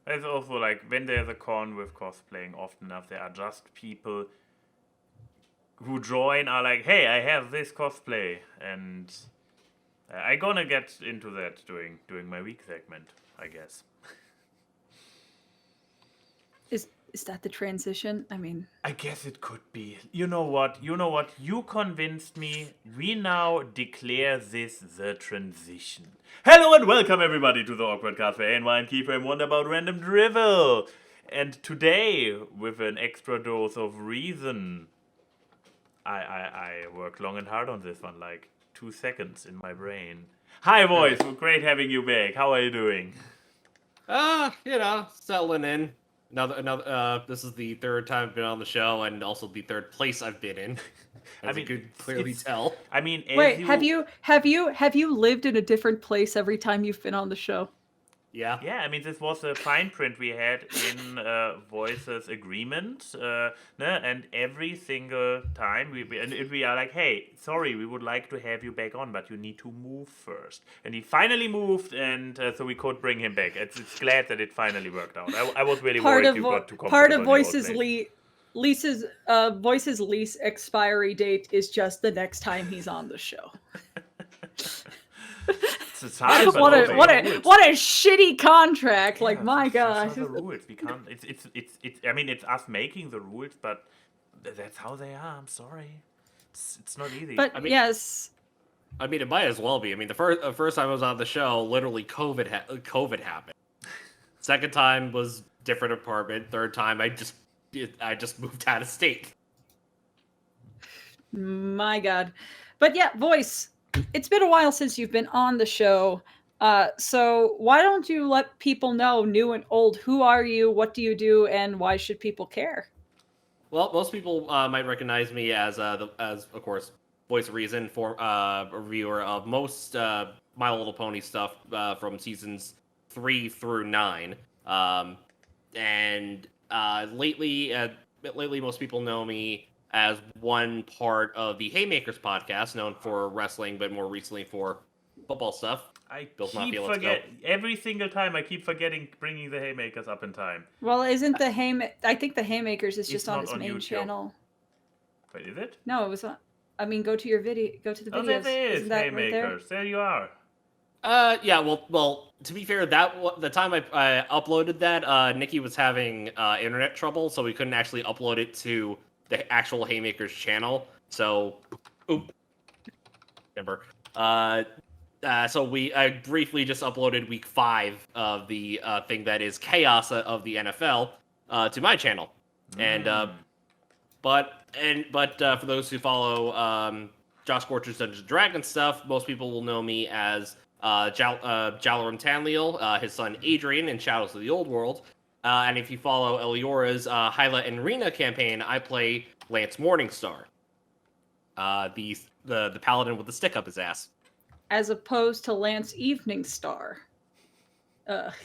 It's also like when there's a con with cosplaying, often enough there are just people who join are like, hey, I have this cosplay, and I gonna get into that during my week segment, I guess. Is that the transition? I mean, I guess it could be. You know what? You convinced me. We now declare this the transition. Hello and welcome everybody to the AWKWARDCast, where ANY and Keyframe wonder about random drivel. And today, with an extra dose of reason, I worked long and hard on this one, like 2 seconds in my brain. Hi, Voice. Great having you back. How are you doing? Settling in. Another. This is the third time I've been on the show, and also the third place I've been in. As you could clearly tell. I mean, wait, have you lived in a different place every time you've been on the show? Yeah. Yeah, I mean, this was a fine print we had in Voice's agreement, and every single time we are like, hey, sorry, we would like to have you back on, but you need to move first. And he finally moved, and so we could bring him back. It's glad that it finally worked out. I was really worried you got too comfortable. Part of Voice's Voice's lease expiry date is just the next time he's on the show. What a shitty contract! Like, my God. The rules. We can't. It's. I mean, it's us making the rules, but that's how they are. I'm sorry. It's not easy. But yes. I mean, it might as well be. I mean, the first time I was on the show, literally COVID happened. Second time was different apartment. Third time, I just moved out of state. My God. But yeah, Voice. It's been a while since you've been on the show, so why don't you let people know, new and old, who are you, what do you do, and why should people care? Well, most people might recognize me as of course, VoiceOfReason, a reviewer of most My Little Pony stuff from seasons 3 through 9, and lately most people know me as one part of the Haymakers podcast, known for wrestling, but more recently for football stuff. Every single time I keep forgetting bringing the Haymakers up in time. Well, isn't I think the Haymakers is just on his main YouTube channel. Wait, is it? No, it was on. I mean, go to your video. Go to the videos. Oh, there is Haymakers. Right there you are. Yeah. Well. To be fair, the time I uploaded that, Nikki was having internet trouble, so we couldn't actually upload it to the actual Haymakers channel. So, remember. So I briefly just uploaded week 5 of the thing that is Chaos of the NFL to my channel, and but for those who follow Josh Scorcher's Dungeons & Dragons stuff, most people will know me as Jalaram Tanleal, his son Adrian in Shadows of the Old World. And if you follow Eliora's Hyla and Rena campaign, I play Lance Morningstar, the paladin with the stick up his ass. As opposed to Lance Evening Star, the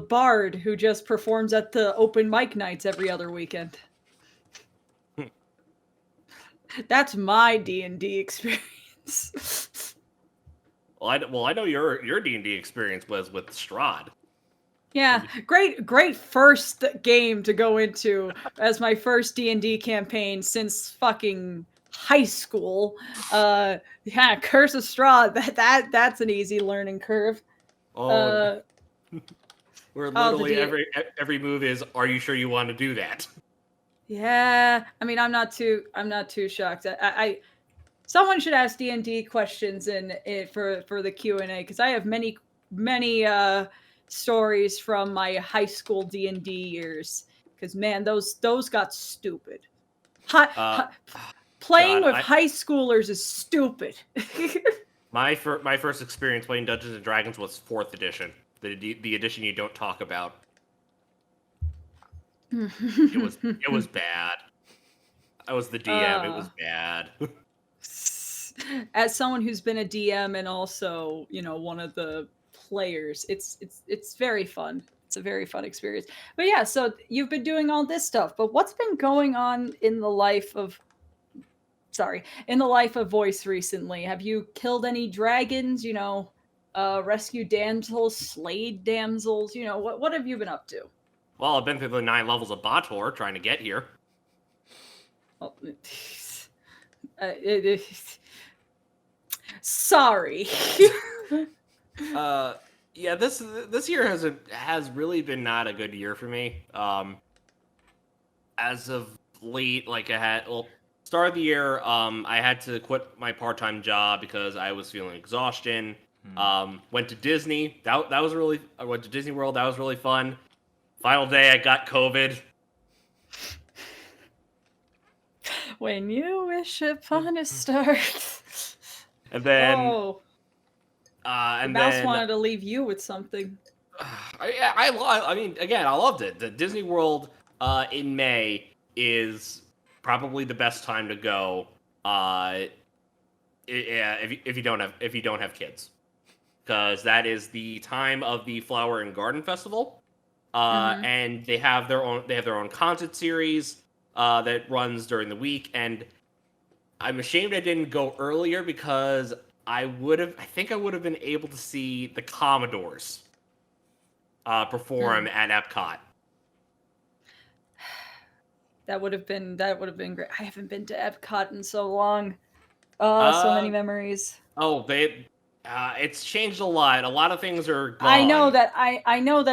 bard who just performs at the open mic nights every other weekend. That's my D&D experience. Well, I know your D&D experience was with Strahd. Yeah, great first game to go into as my first D&D campaign since fucking high school. Yeah, Curse of Strahd. That's an easy learning curve. Where literally every move is, are you sure you want to do that? Yeah, I mean, I'm not too shocked. Someone should ask D&D questions for the Q&A, because I have many stories from my high school D&D years. Because man, those got stupid. Playing with high schoolers is stupid. My first experience playing Dungeons and Dragons was 4th edition, the edition you don't talk about. It was bad. I was the DM. It was bad. As someone who's been a DM and also, one of the players, it's very fun. It's a very fun experience. But yeah, so you've been doing all this stuff, but what's been going on in the life of Voice recently? Have you killed any dragons? rescue damsels, slayed damsels. You know, what have you been up to? Well, I've been through the 9 levels of Bator trying to get here. Well, sorry. Yeah, this year has really been not a good year for me. As of late, like start of the year, I had to quit my part-time job because I was feeling exhaustion. Went to Disney. That was really. I went to Disney World. That was really fun. Final day, I got COVID. When you wish upon a star. And then, oh, and the mouse then wanted to leave you with something. I mean, again, I loved it. The Disney World in May is probably the best time to go. If you don't have kids, because that is the time of the Flower and Garden Festival, and they have their own concert series that runs during the week. And I'm ashamed I didn't go earlier because I think I would have been able to see the Commodores perform at Epcot. That would have been great. I haven't been to Epcot in so long. So many memories. Oh, it's changed a lot. A lot of things are gone. I know that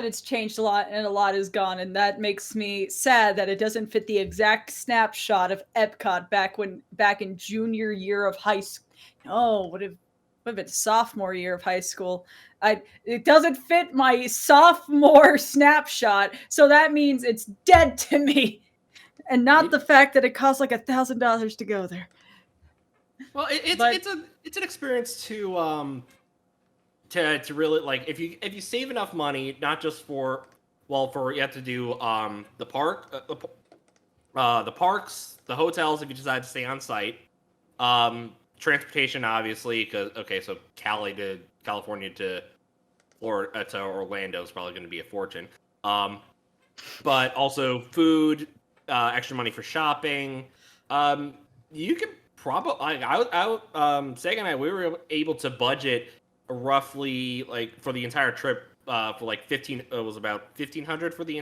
it's changed a lot, and a lot is gone, and that makes me sad that it doesn't fit the exact snapshot of Epcot back in junior year of high school. No, would have been sophomore year of high school. It doesn't fit my sophomore snapshot, so that means it's dead to me, and not the fact that it costs like $1,000 to go there. Well, it's an experience to really, like, if you save enough money, not just for you have to do the parks, the hotels if you decide to stay on site, transportation obviously, because so California to Florida to Orlando is probably going to be a fortune, but also food, extra money for shopping. You can probably Sega and I, we were able to budget roughly, like, for the entire trip for like 15. It was about $1,500 for the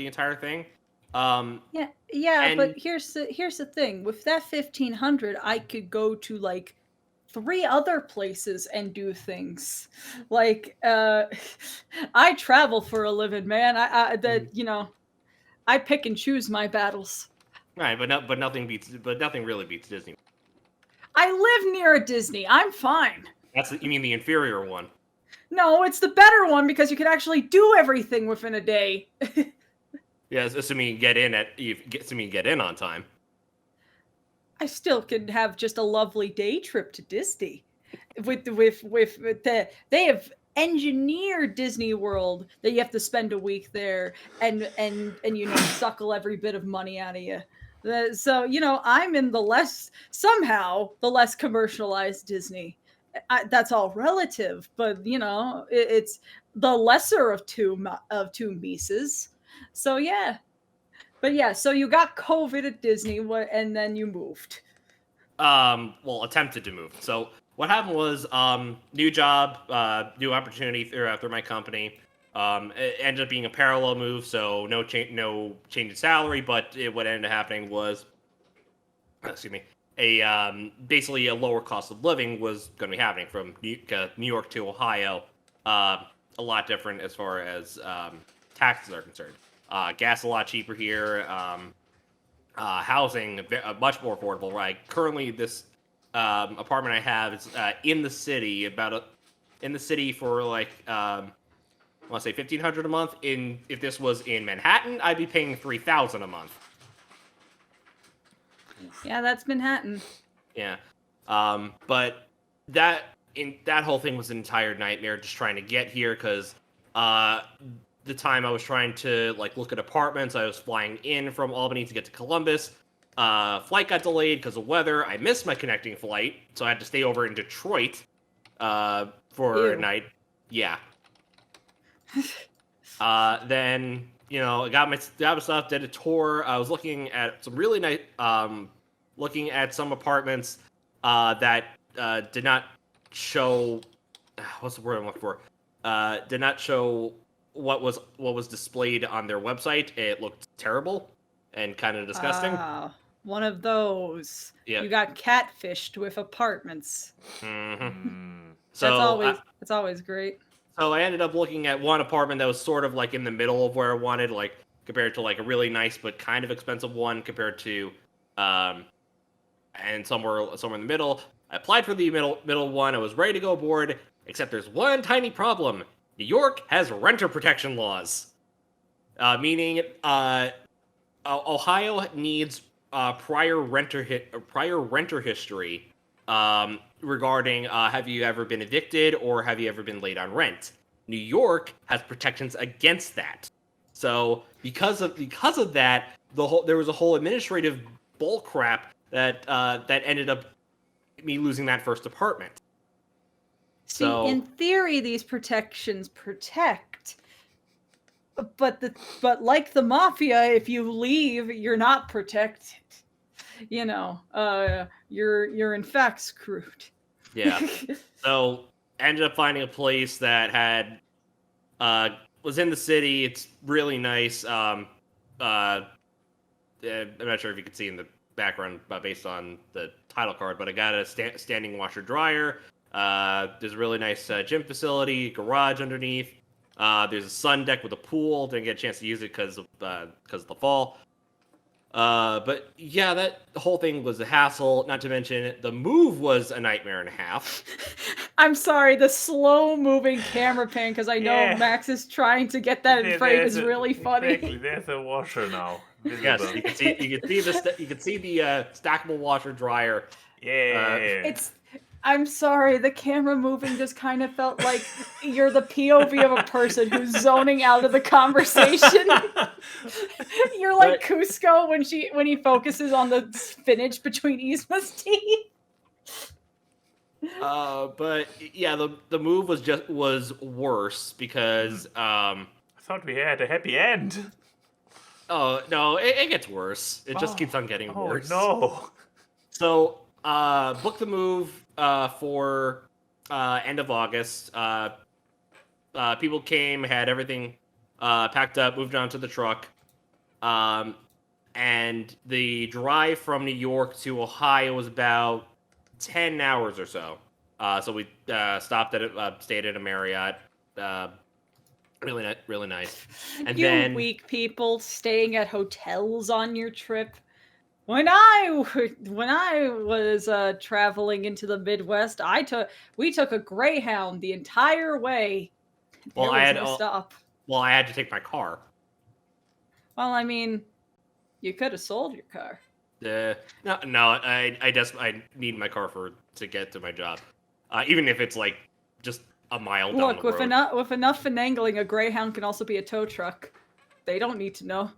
entire thing. Yeah, but here's the thing. With that $1,500, I could go to like 3 other places and do things. Like I travel for a living, man. I pick and choose my battles. Right, but nothing really beats Disney. I live near a Disney. I'm fine. You mean the inferior one? No, it's the better one because you can actually do everything within a day. Yeah, assuming you get in on time. I still can have just a lovely day trip to Disney. They have engineered Disney World that you have to spend a week there and suckle every bit of money out of you. So I'm in the less commercialized Disney. That's all relative, but it's the lesser of two Mises. So yeah. But yeah, so you got COVID at Disney, and then you moved. Well, attempted to move. So what happened was, new job, new opportunity through my company. It ended up being a parallel move, so no change in salary. But what ended up happening was, basically a lower cost of living was going to be happening from New York to Ohio. A lot different as far as taxes are concerned. Gas a lot cheaper here. Housing much more affordable. Right. Currently, this apartment I have is in the city. In the city for like I want to say $1,500 a month. If this was in Manhattan, I'd be paying $3,000 a month. Yeah, that's Manhattan. Yeah. But that whole thing was an entire nightmare just trying to get here because the time I was trying to look at apartments, I was flying in from Albany to get to Columbus. Flight got delayed because of weather. I missed my connecting flight, so I had to stay over in Detroit for a night. Yeah. Then I got my stuff, did a tour. I was looking at some really nice, looking at some apartments that did not show what's the word I'm looking for? Did not show what was displayed on their website. It looked terrible and kind of disgusting. Ah, one of those. Yeah. You got catfished with apartments. Mm-hmm. That's always great. So I ended up looking at one apartment that was sort of like in the middle of where I wanted, like compared to like a really nice but kind of expensive one compared to, and somewhere in the middle. I applied for the middle one. I was ready to go aboard, except there's one tiny problem. New York has renter protection laws, meaning Ohio needs prior renter history regarding have you ever been evicted or have you ever been late on rent. New York has protections against that. So because of that, there was a whole administrative bull crap that ended up me losing that first apartment. See, in theory, these protections protect, but like the mafia, if you leave, you're not protected. You know, you're in fact screwed. Yeah. So ended up finding a place that had was in the city. It's really nice. I'm not sure if you can see in the background, based on the title card, but I got a standing washer dryer. There's a really nice gym facility, garage underneath. There's a sun deck with a pool. Didn't get a chance to use it because of the fall. But yeah, that whole thing was a hassle. Not to mention, the move was a nightmare and a half. I'm sorry, the slow-moving camera pan, because I know Max is trying to get that in frame, is really funny. Exactly, there's a washer now. Yes, you can see the stackable washer dryer. Yeah. I'm sorry, the camera moving just kind of felt like you're the POV of a person who's zoning out of the conversation. You're like Cusco when he focuses on the spinach between Yzma's teeth. But yeah, the move was worse because I thought we had a happy end. Oh no, it gets worse. It just keeps on getting worse. Oh no. So booked the move for end of August. People came, had everything packed up, moved on to the truck. And the drive from New York to Ohio was about 10 hours or so. So we stopped stayed at a Marriott. Really nice. And then weak people staying at hotels on your trip. When I was traveling into the Midwest, we took a Greyhound the entire way. Well, there was no stop. Well, I had to take my car. Well, I mean, you could have sold your car. No, I need my car to get to my job, even if it's like just a mile down the road. With enough finagling, a Greyhound can also be a tow truck. They don't need to know.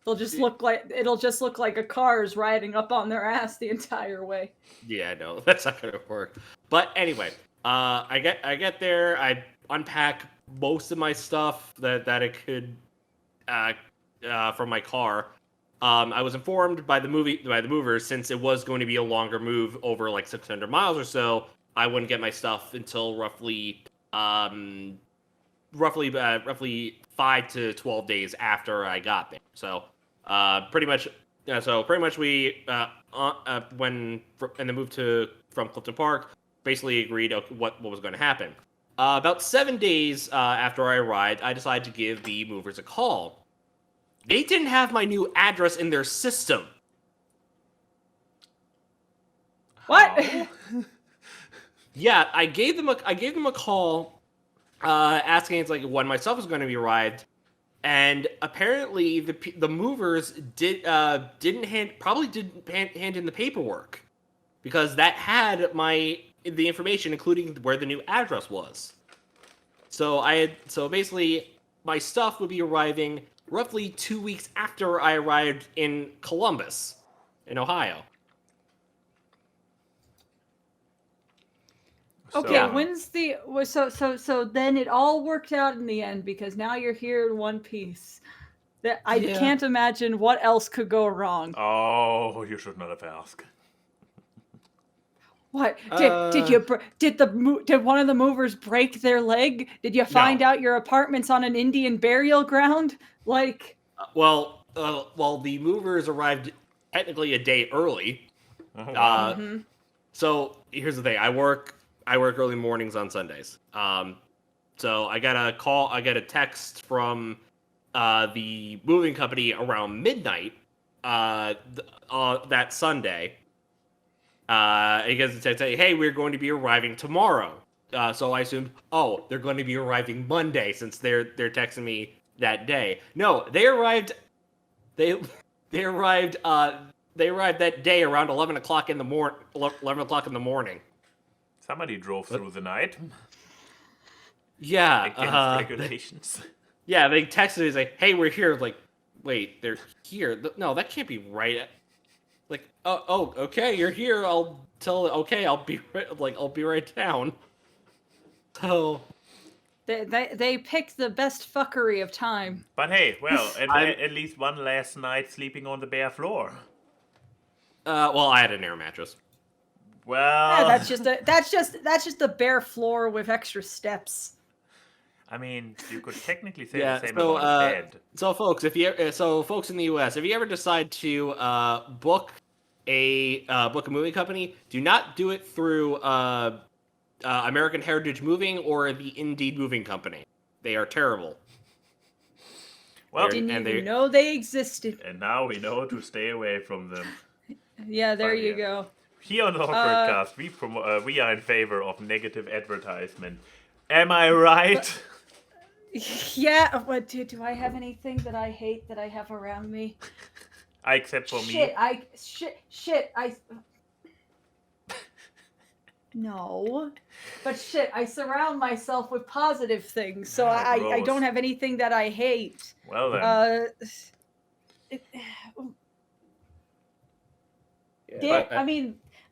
It'll just look like a car is riding up on their ass the entire way. Yeah, no, that's not gonna work. But anyway, I get there. I unpack most of my stuff that I could from my car. I was informed by the movers, since it was going to be a longer move over like 600 miles or so, I wouldn't get my stuff until roughly 5 to 12 days after I got there. So pretty much we when in the move from Clifton Park basically agreed what was going to happen. About 7 days after I arrived, I decided to give the movers a call. They didn't have my new address in their system. What? Yeah, I gave them a call, asking it's like when my stuff was going to be arrived, and apparently the movers didn't hand in the paperwork, because that had the information, including where the new address was. So basically my stuff would be arriving roughly 2 weeks after I arrived in Columbus, in Ohio. Okay, so then it all worked out in the end, because now you're here in one piece. I can't imagine what else could go wrong. Oh, you should not have asked. What did one of the movers break their leg? Did you find out your apartment's on an Indian burial ground? Like, well, the movers arrived technically a day early. Oh, wow. So here's the thing: I work early mornings on Sundays. So I got a text from the moving company around midnight that Sunday. Because it said, "Hey, we're going to be arriving tomorrow." So I assumed, oh, they're going to be arriving Monday since they're texting me that day. No, they arrived. They arrived. They arrived that day around 11 o'clock in the 11 o'clock in the morning. Somebody drove through the night. Yeah. Against regulations. Yeah, they texted me like, "Hey, we're here." Like, wait, they're here? No, that can't be right. Like, oh, okay, you're here. I'll be right down. So they picked the best fuckery of time. But hey, well, at least one last night sleeping on the bare floor. Well, I had an air mattress. Well, Yeah, that's just a bare floor with extra steps. I mean, you could technically say Yeah, the same so, about a bed. So, folks, folks in the U.S., if you ever decide to book a moving company, do not do it through American Heritage Moving or the Indeed Moving Company. They are terrible. Well, Didn't even know they existed. And now we know to stay away from them. Yeah, there you go. Here on the AWKWARDcast, we are in favor of negative advertisement. Am I right? Yeah. What do I have anything that I hate that I have around me? Except for me. No. But shit, I surround myself with positive things, so I don't have anything that I hate. Well then.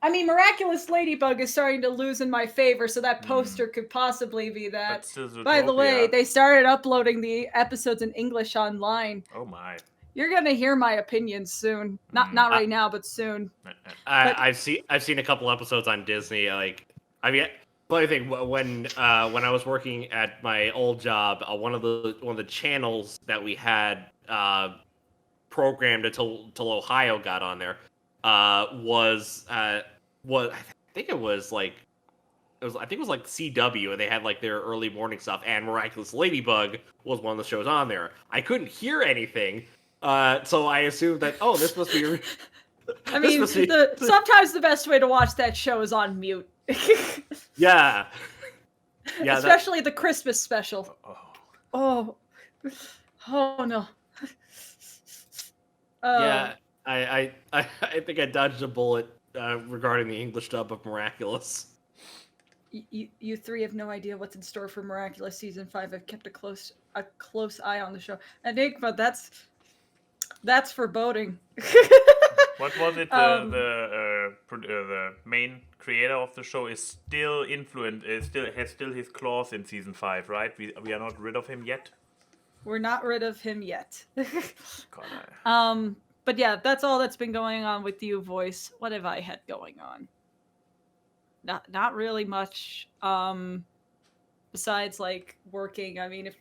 I mean, Miraculous Ladybug is starting to lose in my favor, so that poster could possibly be that. By the way, they started uploading the episodes in English online. Oh my. You're gonna hear my opinions soon. Not right now, but soon. I've seen a couple episodes on Disney. Like, I mean, funny thing, when I was working at my old job, one of the channels that we had programmed until Ohio got on there was I think it was like CW, and they had like their early morning stuff, and Miraculous Ladybug was one of the shows on there. I couldn't hear anything, so I assumed that this must be. I mean, sometimes the best way to watch that show is on mute. Yeah. Especially the Christmas special. Oh no. Yeah, I think I dodged a bullet regarding the English dub of Miraculous. You three have no idea what's in store for Miraculous season 5. I've kept a close eye on the show. Enigma, that's foreboding. What was it? The main creator of the show is still has his claws in season 5, right? We are not rid of him yet. We're not rid of him yet. God, But yeah, that's all that's been going on with you, Voice. What have I had going on? Not really much. Besides like working. I mean, if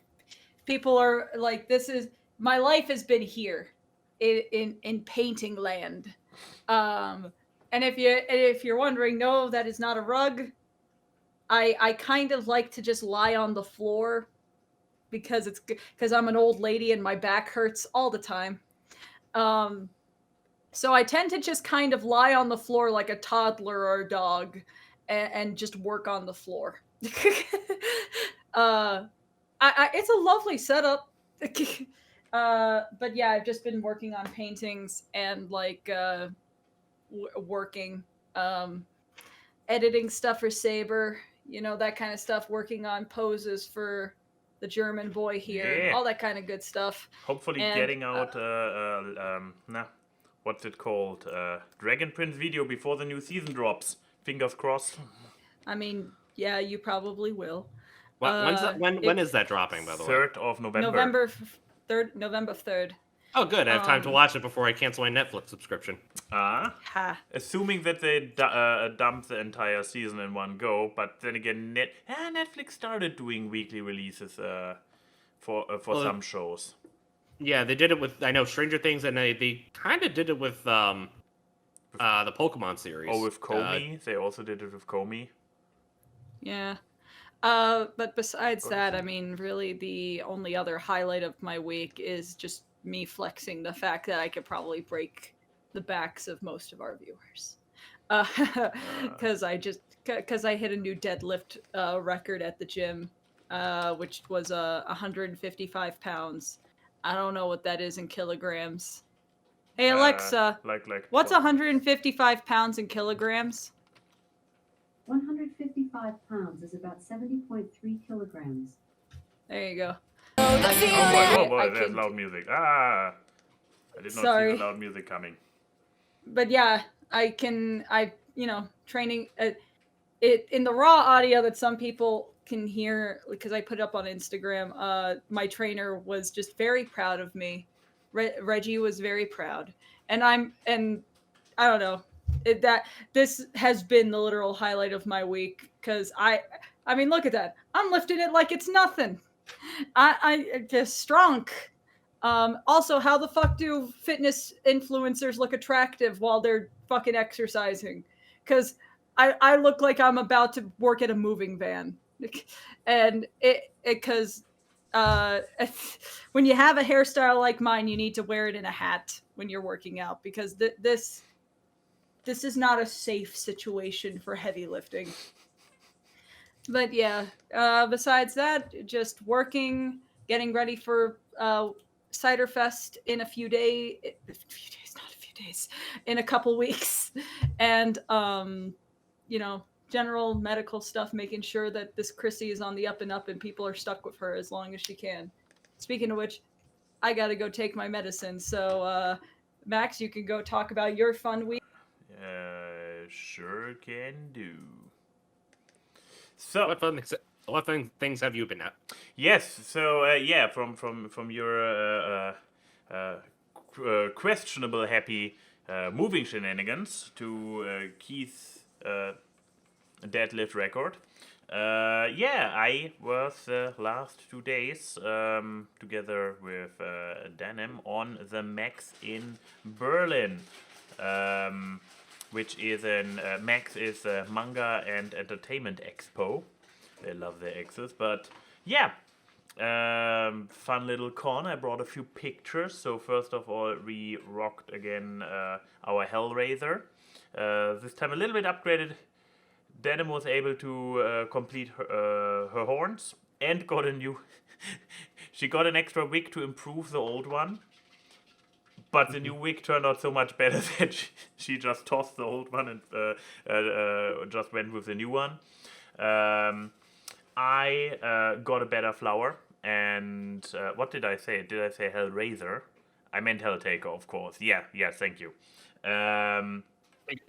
people are like, my life has been here in painting land. And if you're wondering, no, that is not a rug. I kind of like to just lie on the floor because I'm an old lady and my back hurts all the time. So I tend to just kind of lie on the floor like a toddler or a dog and just work on the floor. It's a lovely setup. But yeah, I've just been working on paintings and like working, editing stuff for Saber, that kind of stuff, working on poses for the German boy here, all that kind of good stuff. Hopefully getting out what's it called? Dragon Prince video before the new season drops. Fingers crossed. I mean, yeah, you probably will. When is that dropping, by the way? 3rd of November. November 3rd. Oh, good. I have time to watch it before I cancel my Netflix subscription. Ha. Assuming that they dump the entire season in one go, but then again, Netflix started doing weekly releases for some shows. Yeah, they did it with, I know, Stranger Things, and they kind of did it with the Pokemon series. Oh, with Comey? They also did it with Comey. Yeah. But besides that, I mean, really the only other highlight of my week is just me flexing the fact that I could probably break the backs of most of our viewers. Because I hit a new deadlift record at the gym, which was 155 pounds. I don't know what that is in kilograms. Hey Alexa, what's 155 pounds in kilograms? 155 pounds is about 70.3 kilograms. There you go. Oh boy, there's loud music. I did not see the loud music coming. But yeah, training it in the raw audio that some people can hear, because I put it up on Instagram. My trainer was just very proud of me. Reggie was very proud, and I don't know, that this has been the literal highlight of my week, because I mean, look at that. I'm lifting it like it's nothing. I just strong. Also, how the fuck do fitness influencers look attractive while they're fucking exercising? Because I look like I'm about to work at a moving van. And because when you have a hairstyle like mine, you need to wear it in a hat when you're working out, because this is not a safe situation for heavy lifting. But yeah, besides that, just working, getting ready for Ciderfest in a few days, in a couple weeks, and general medical stuff, making sure that this Chrissy is on the up and up and people are stuck with her as long as she can. Speaking of which, I gotta go take my medicine. So, Max, you can go talk about your fun week. Sure can do. So, what fun things have you been at? Yes, so from your questionable happy moving shenanigans to Keith's deadlift record. I was the last 2 days together with Denim on the Max in Berlin, which is Max is a manga and entertainment expo. They love their X's, but yeah, fun little con. I brought a few pictures. So first of all, we rocked again our Hellraiser. This time a little bit upgraded. Denim was able to complete her horns and got a new. She got an extra wig to improve the old one. But the new wig turned out so much better that she just tossed the old one and just went with the new one. I got a better flower, and what did I say? Did I say Hellraiser? I meant Helltaker, of course. Yeah, thank you. I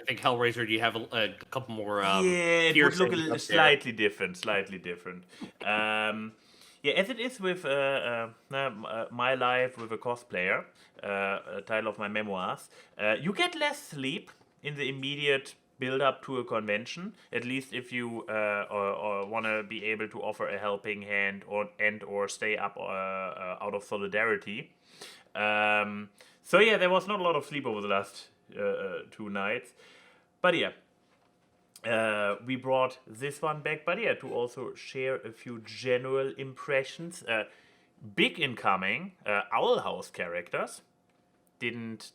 think Hellraiser, do you have a couple more it would look slightly different. As it is with my life with a cosplayer, a title of my memoirs, you get less sleep in the immediate build-up to a convention, at least if you or want to be able to offer a helping hand or stay up out of solidarity. There was not a lot of sleep over the last 2 nights. But we brought this one back, but to also share a few general impressions. Big incoming Owl House characters. Didn't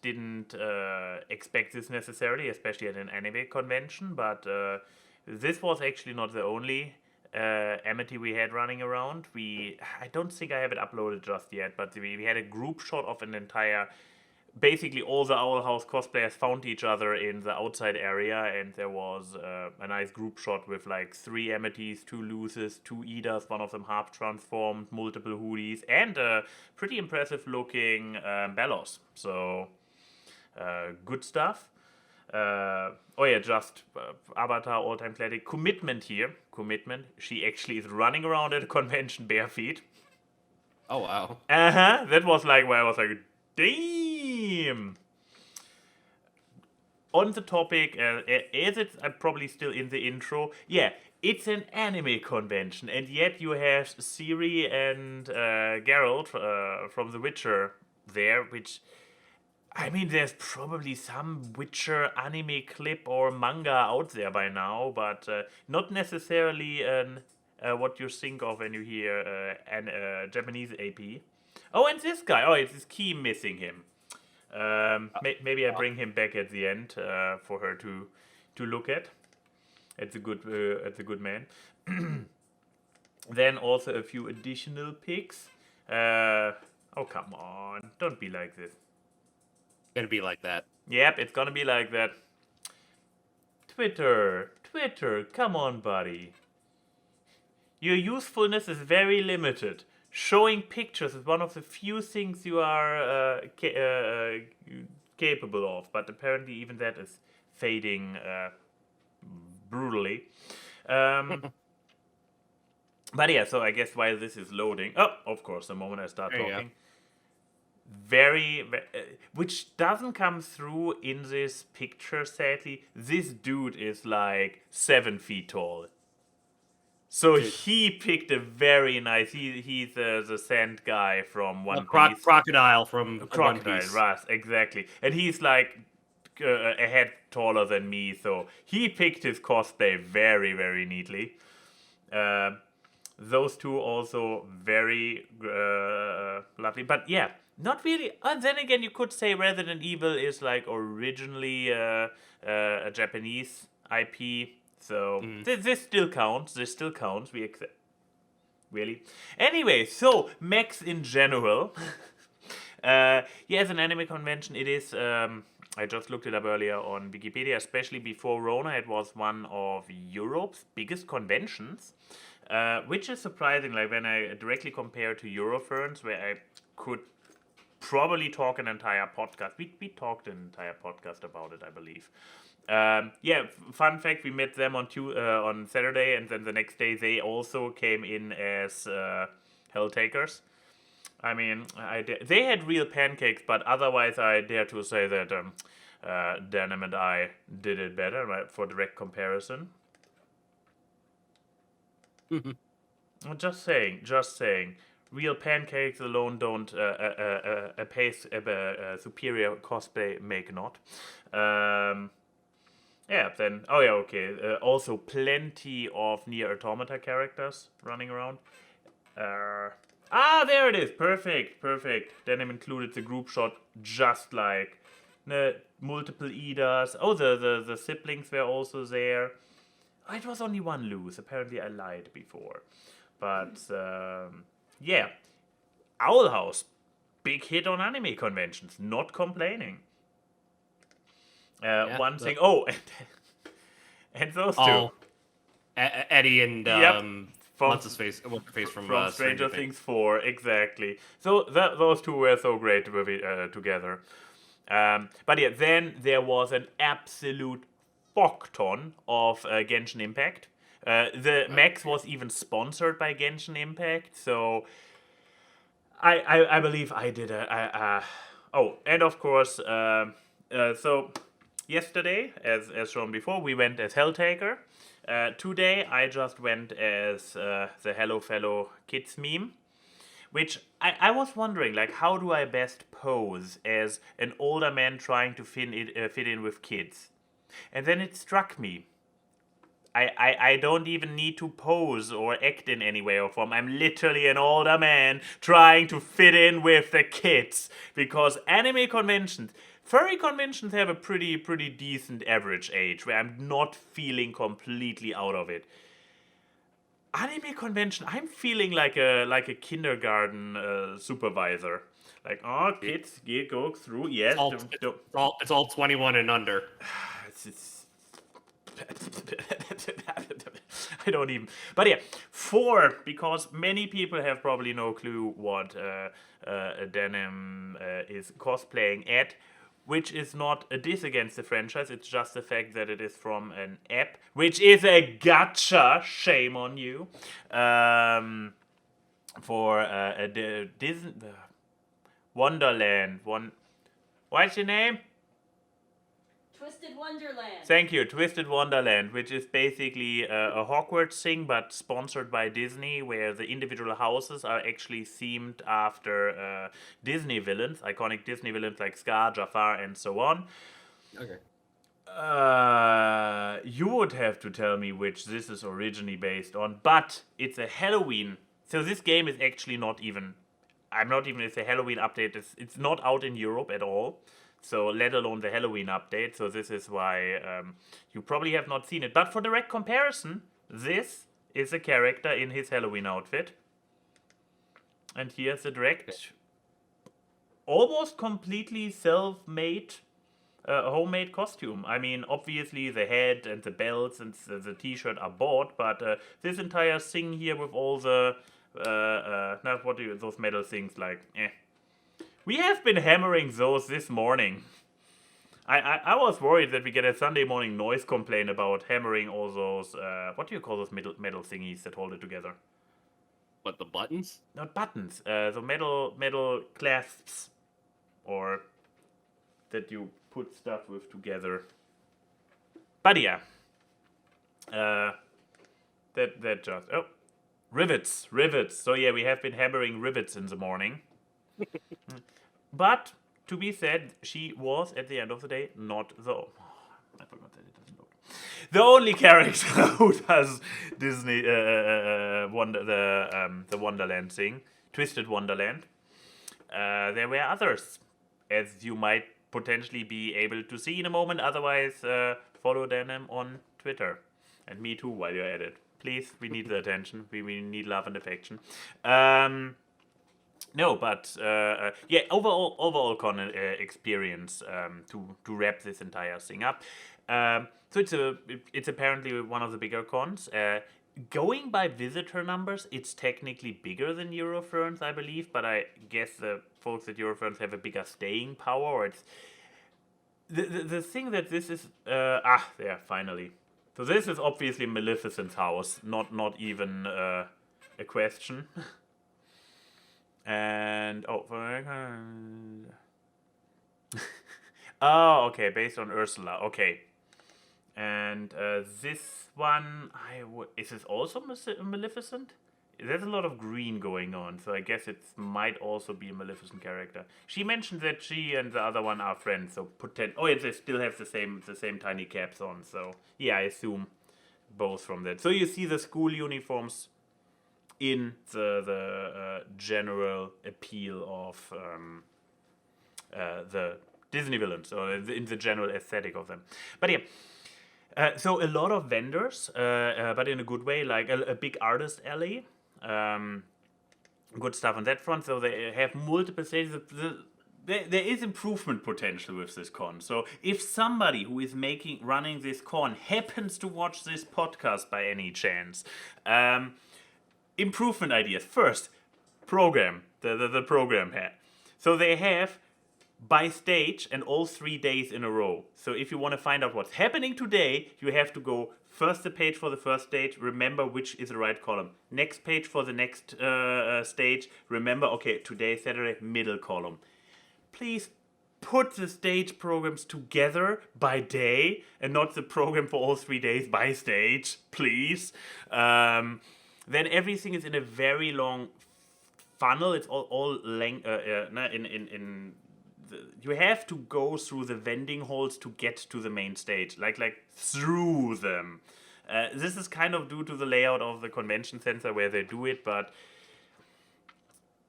expect this necessarily, especially at an anime convention, but this was actually not the only amity we had running around. I don't think I have it uploaded just yet, but we had a group shot of an entire. Basically, all the Owl House cosplayers found each other in the outside area, and there was a nice group shot with like 3 amities, 2 luces, 2 Edas, one of them half transformed, multiple hoodies, and a pretty impressive looking Bellows. So, good stuff. Just Avatar all-time classic. Commitment here. She actually is running around at a convention bare feet. Oh, wow. That was like where I was like, Damn! On the topic, as it's probably still in the intro, yeah, it's an anime convention, and yet you have Ciri and Geralt from The Witcher there, which, I mean, there's probably some Witcher anime clip or manga out there by now, but not necessarily what you think of when you hear Japanese AP. Oh, and this guy. Oh, it's Key missing him. Maybe I bring him back at the end for her to look at. It's a good man. Then also a few additional picks. Oh come on! Don't be like this. Gonna be like that. Yep, it's gonna be like that. Twitter, come on, buddy. Your usefulness is very limited. Showing pictures is one of the few things you are capable of, but apparently even that is fading brutally. But yeah, so I guess while this is loading, oh, of course, the moment I start There you talking, which doesn't come through in this picture, sadly. This dude is like 7 feet tall. So he picked a very nice. He's the sand guy from One Piece. Crocodile from One Crocodile, Piece. right? Exactly. And he's like a head taller than me, so he picked his cosplay very, very neatly. Those two also very lovely, but yeah, not really. And then again, you could say Resident Evil is like originally a Japanese IP. So this still counts. This still counts. We accept. Really. Anyway, so mechs in general. Yeah, as an anime convention, it is. I just looked it up earlier on Wikipedia. Especially before Rona, it was one of Europe's biggest conventions, which is surprising. Like when I directly compare to Euroferns, where I could probably talk an entire podcast. We talked an entire podcast about it, I believe. Yeah, fun fact, we met them on Saturday, and then the next day they also came in as Helltakers. I mean, they had real pancakes, but otherwise I dare to say that Denim and I did it better, right, for direct comparison. Just saying. Real pancakes alone don't a superior cosplay make not. Yeah, then, oh yeah, okay. Also, plenty of Nier Automata characters running around. There it is. Perfect. Denim included the group shot just like multiple Idas. Oh, the siblings were also there. Oh, it was only one loose. Apparently, I lied before. But, yeah. Owl House. Big hit on anime conventions. Not complaining. One thing. Oh, and those two. Eddie and what's his face? What's the face from Stranger Things 4? Exactly. So those two were so great together. But yeah, then there was an absolute fuck ton of Genshin Impact. The Max was even sponsored by Genshin Impact, so I believe I did oh, and of course, so. Yesterday, as shown before, we went as Helltaker. Today, I just went as the Hello Fellow Kids meme. Which, I was wondering, like, how do I best pose as an older man trying to fit in with kids? And then it struck me. I don't even need to pose or act in any way or form. I'm literally an older man trying to fit in with the kids. Because anime conventions... Furry conventions have a pretty decent average age where I'm not feeling completely out of it. Anime convention, I'm feeling like a kindergarten supervisor. Like, oh, kids, go through. Yes, it's all 21 and under. It's I don't even. But yeah, 4, because many people have probably no clue what Denim is cosplaying at. Which is not a diss against the franchise, it's just the fact that it is from an app, which is a gacha, shame on you, for Disney... Wonderland. What's your name? Twisted Wonderland. Thank you, Twisted Wonderland, which is basically a Hogwarts thing, but sponsored by Disney, where the individual houses are actually themed after Disney villains, iconic Disney villains like Scar, Jafar, and so on. Okay. You would have to tell me which this is originally based on, but it's a Halloween. So this game is actually not even. It's a Halloween update. It's not out in Europe at all. So let alone the Halloween update. So this is why you probably have not seen it. But for direct comparison, this is a character in his Halloween outfit. And here's a direct, almost completely self-made, homemade costume. I mean, obviously the head and the belts and the t-shirt are bought, but this entire thing here with all the, those metal things, like, We have been hammering those this morning. I was worried that we get a Sunday morning noise complaint about hammering all those, what do you call those metal thingies that hold it together? What, the buttons? Not buttons, the metal clasps, or that you put stuff with together. But yeah, that just, rivets. So yeah, we have been hammering rivets in the morning. But, to be said, she was, at the end of the day, not the... I forgot that it doesn't load. The only character who does Disney, the Wonderland thing, Twisted Wonderland. There were others, as you might potentially be able to see in a moment. Otherwise, follow Denim on Twitter. And me too, while you're at it. Please, we need the attention. We need love and affection. No, but yeah, overall con experience to wrap this entire thing up. So it's apparently one of the bigger cons. Going by visitor numbers, it's technically bigger than Eurofurence, I believe, but I guess the folks at Eurofurence have a bigger staying power. Or it's the thing that this is there finally. So this is obviously Maleficent's house, not even a question. And oh, okay, based on Ursula. Okay, and this one, is this also Maleficent? There's a lot of green going on, so I guess it might also be a Maleficent character. She mentioned that she and the other one are friends, so they still have the same tiny caps on. So yeah, I assume both from that. So you see the school uniforms in the general appeal of the Disney villains, or in the general aesthetic of them. But yeah, so a lot of vendors, but in a good way, like a big artist alley. Good stuff on that front. So they have multiple stages. There is improvement potential with this con. So if somebody who is running this con happens to watch this podcast by any chance, improvement ideas. First, program. The program had. So they have by stage and all 3 days in a row. So if you want to find out what's happening today, you have to go first the page for the first stage, remember which is the right column. Next page for the next stage, remember, okay, today is Saturday, middle column. Please put the stage programs together by day and not the program for all 3 days by stage, please. Then everything is in a very long funnel. It's all length. You have to go through the vending halls to get to the main stage, like through them. This is kind of due to the layout of the convention center where they do it, but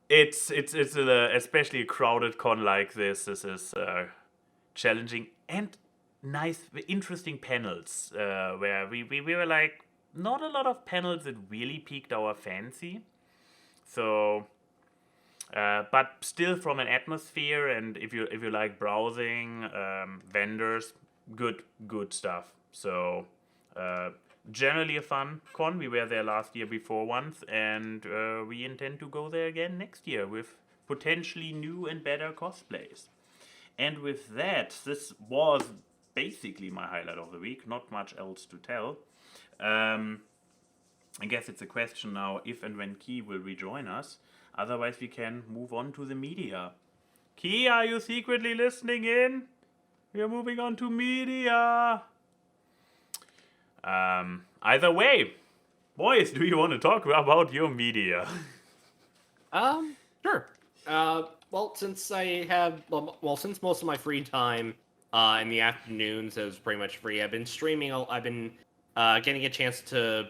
it's especially a crowded con like this. This is challenging and nice, interesting panels where we were like. Not a lot of panels that really piqued our fancy. So, but still from an atmosphere, and if you like browsing, vendors, good stuff. So, generally a fun con. We were there last year before once, and we intend to go there again next year with potentially new and better cosplays. And with that, this was basically my highlight of the week. Not much else to tell. I guess it's a question now if and when Key will rejoin us. Otherwise, we can move on to the media. Key, are you secretly listening in? We are moving on to media. Either way, boys, do you want to talk about your media? Sure. Well, since I have, since most of my free time in the afternoons is pretty much free, I've been streaming. I've been getting a chance to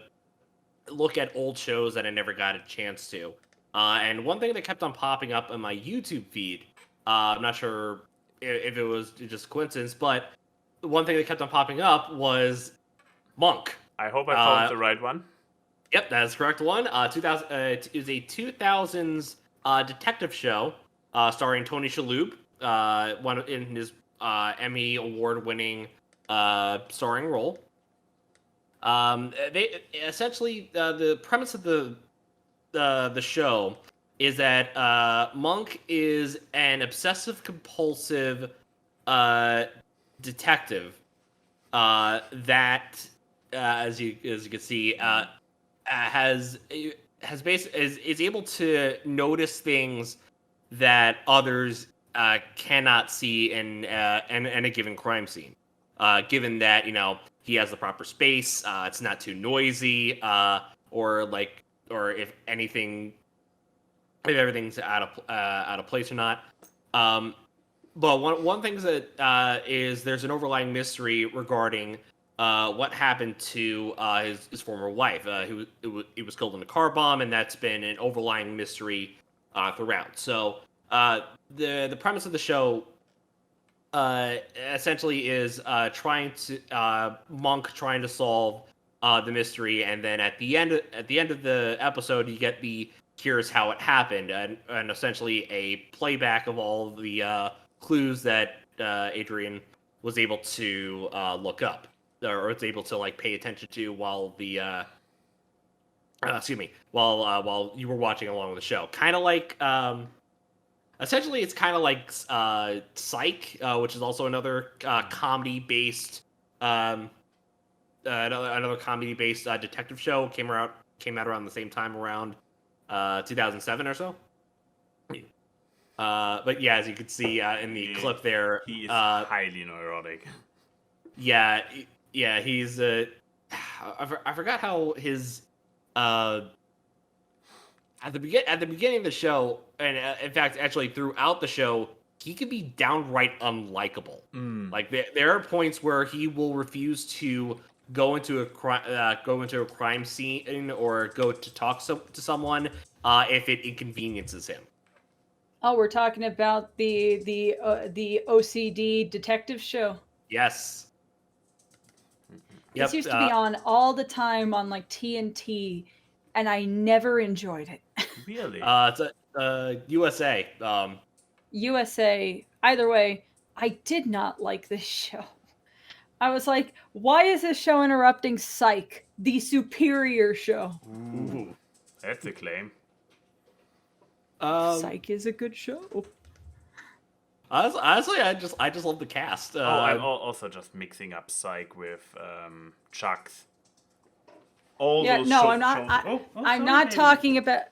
look at old shows that I never got a chance to. And one thing that kept on popping up on my YouTube feed, I'm not sure if it was just coincidence, but one thing that kept on popping up was Monk. I hope I found the right one. Yep, that is the correct one. 2000 it is a 2000s detective show starring Tony Shalhoub, one in his Emmy award-winning starring role. They essentially the premise of the show is that Monk is an obsessive compulsive detective that as you can see is able to notice things that others cannot see in a given crime scene. Given that he has the proper space, it's not too noisy, or if everything's out of place or not. But one thing that is there's an overlying mystery regarding what happened to his former wife. He was killed in a car bomb, and that's been an overlying mystery throughout. So the premise of the show essentially is Monk trying to solve the mystery, and then at the end of the episode, you get the here's how it happened, and essentially a playback of all the clues that Adrian was able to look up, or was able to pay attention to while while you were watching along with the show. Kind of like essentially, it's kind of like Psych, which is also another comedy-based another comedy-based detective show. Came out around the same time, around 2007 or so. But yeah, as you can see in the clip there, he is highly neurotic. Yeah, he's I forgot how his at the beginning of the show, and in fact, actually throughout the show, he can be downright unlikable. Like there are points where he will refuse to go into a crime scene or go to talk to someone if it inconveniences him. Oh, we're talking about the OCD detective show. Yes. This used to be on all the time on TNT, and I never enjoyed it. Really? It's a USA. USA. Either way, I did not like this show. I was like, why is this show interrupting Psych, the superior show? Ooh, that's a claim. Psych is a good show. Honestly, I just love the cast. I'm also just mixing up Psych with Chucks. All those I'm not. shows. I'm not talking about.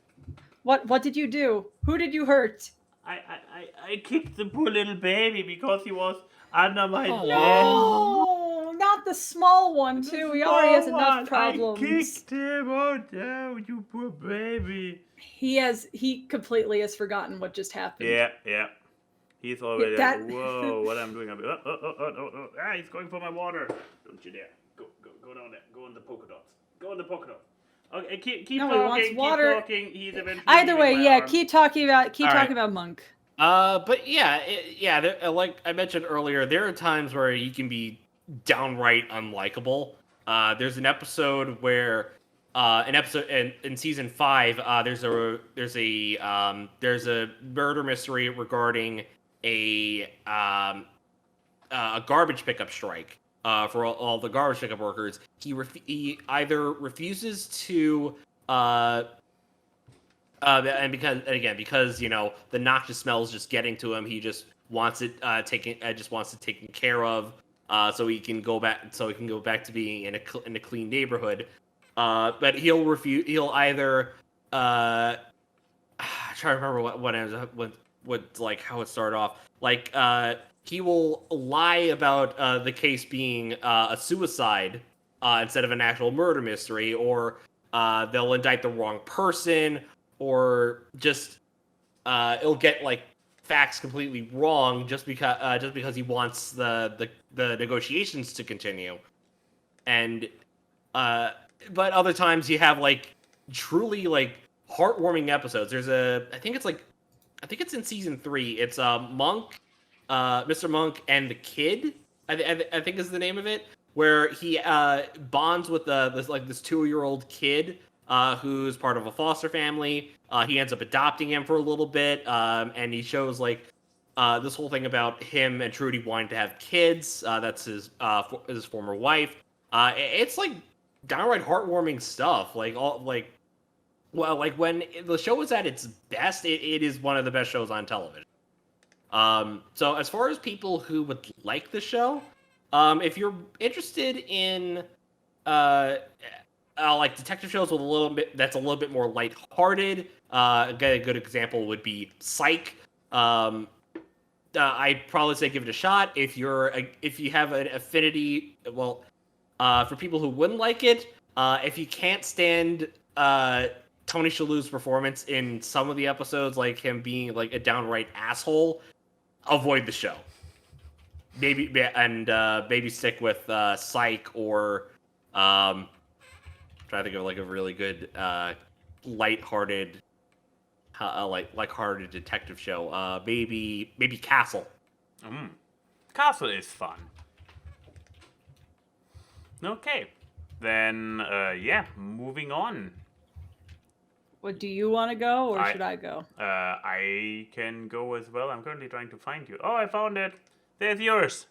What did you do? Who did you hurt? I kicked the poor little baby because he was under my leg. No, not the small one too. He already has enough problems. I kicked him. Oh no, you poor baby. He completely has forgotten what just happened. Yeah. He's already whoa, what I'm doing. He's going for my water. Don't you dare. Go down there. Go on the polka dots. Okay, keep talking. Talking. He's eventually Either way, arm. keep talking about Monk. But like I mentioned earlier, there are times where he can be downright unlikable. There's an episode where in season 5, there's a murder mystery regarding a garbage pickup strike for all the garbage pickup workers. He either refuses to and because the noxious smell is just getting to him, he just wants it taken care of, so he can go back to being in a clean neighborhood. But he'll either try to remember how it started off. Like he will lie about the case being a suicide instead of an actual murder mystery, or they'll indict the wrong person, or just it'll get like facts completely wrong just because he wants the negotiations to continue. And but other times you have like truly like heartwarming episodes. There's I think it's in season 3. It's Monk, Mr. Monk and the Kid. I think is the name of it, where he bonds with this 2-year-old kid who's part of a foster family. He ends up adopting him for a little bit, and he shows like this whole thing about him and Trudy wanting to have kids. That's his former wife. It's like downright heartwarming stuff. Like when the show is at its best, it is one of the best shows on television. So as far as people who would like the show, if you're interested in like detective shows with a little bit more lighthearted, again, a good example would be Psych. I'd probably say give it a shot if you have an affinity. Well, for people who wouldn't like it, if you can't stand Tony Shalhoub's performance in some of the episodes, like him being like a downright asshole, avoid the show. Maybe stick with Psych, or try to think of like a really good lighthearted lighthearted detective show. Maybe Castle. Castle is fun. Okay, then yeah, moving on. What, do you want to go, or should I go? I can go as well. I'm currently trying to find you. Oh, I found it. There's yours.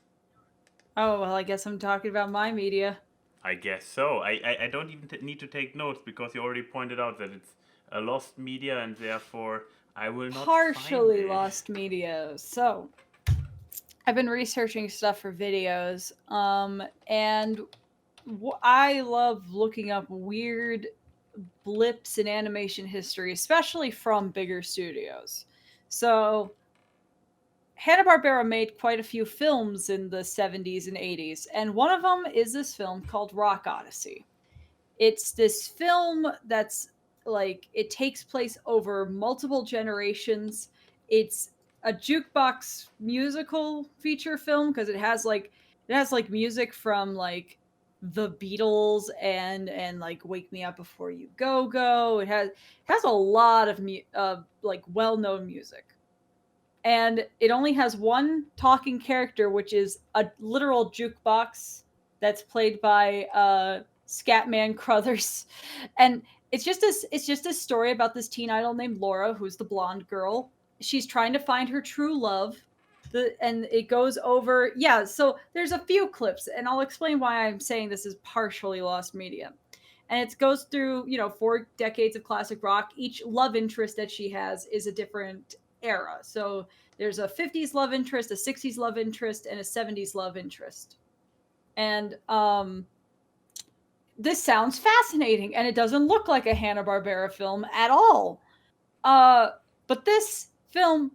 Oh, well, I guess I'm talking about my media. I guess so. I don't even need to take notes because you already pointed out that it's a lost media, and therefore I will not Partially find it. lost media. So, I've been researching stuff for videos, and I love looking up weird blips in animation history, especially from bigger studios. So Hanna-Barbera made quite a few films in the 70s and 80s, and one of them is this film called Rock Odyssey. It's this film that's like, it takes place over multiple generations. It's a jukebox musical feature film because it has music from like the Beatles and like Wake Me Up Before You Go. It has a lot of like well-known music. And it only has one talking character, which is a literal jukebox that's played by Scatman Crothers. And it's just a story about this teen idol named Laura, who's the blonde girl. She's trying to find her true love. And it goes over, so there's a few clips, and I'll explain why I'm saying this is partially lost media. And it goes through, 4 decades of classic rock. Each love interest that she has is a different era. So there's a 50s love interest, a 60s love interest, and a 70s love interest. And this sounds fascinating, and it doesn't look like a Hanna-Barbera film at all. But this film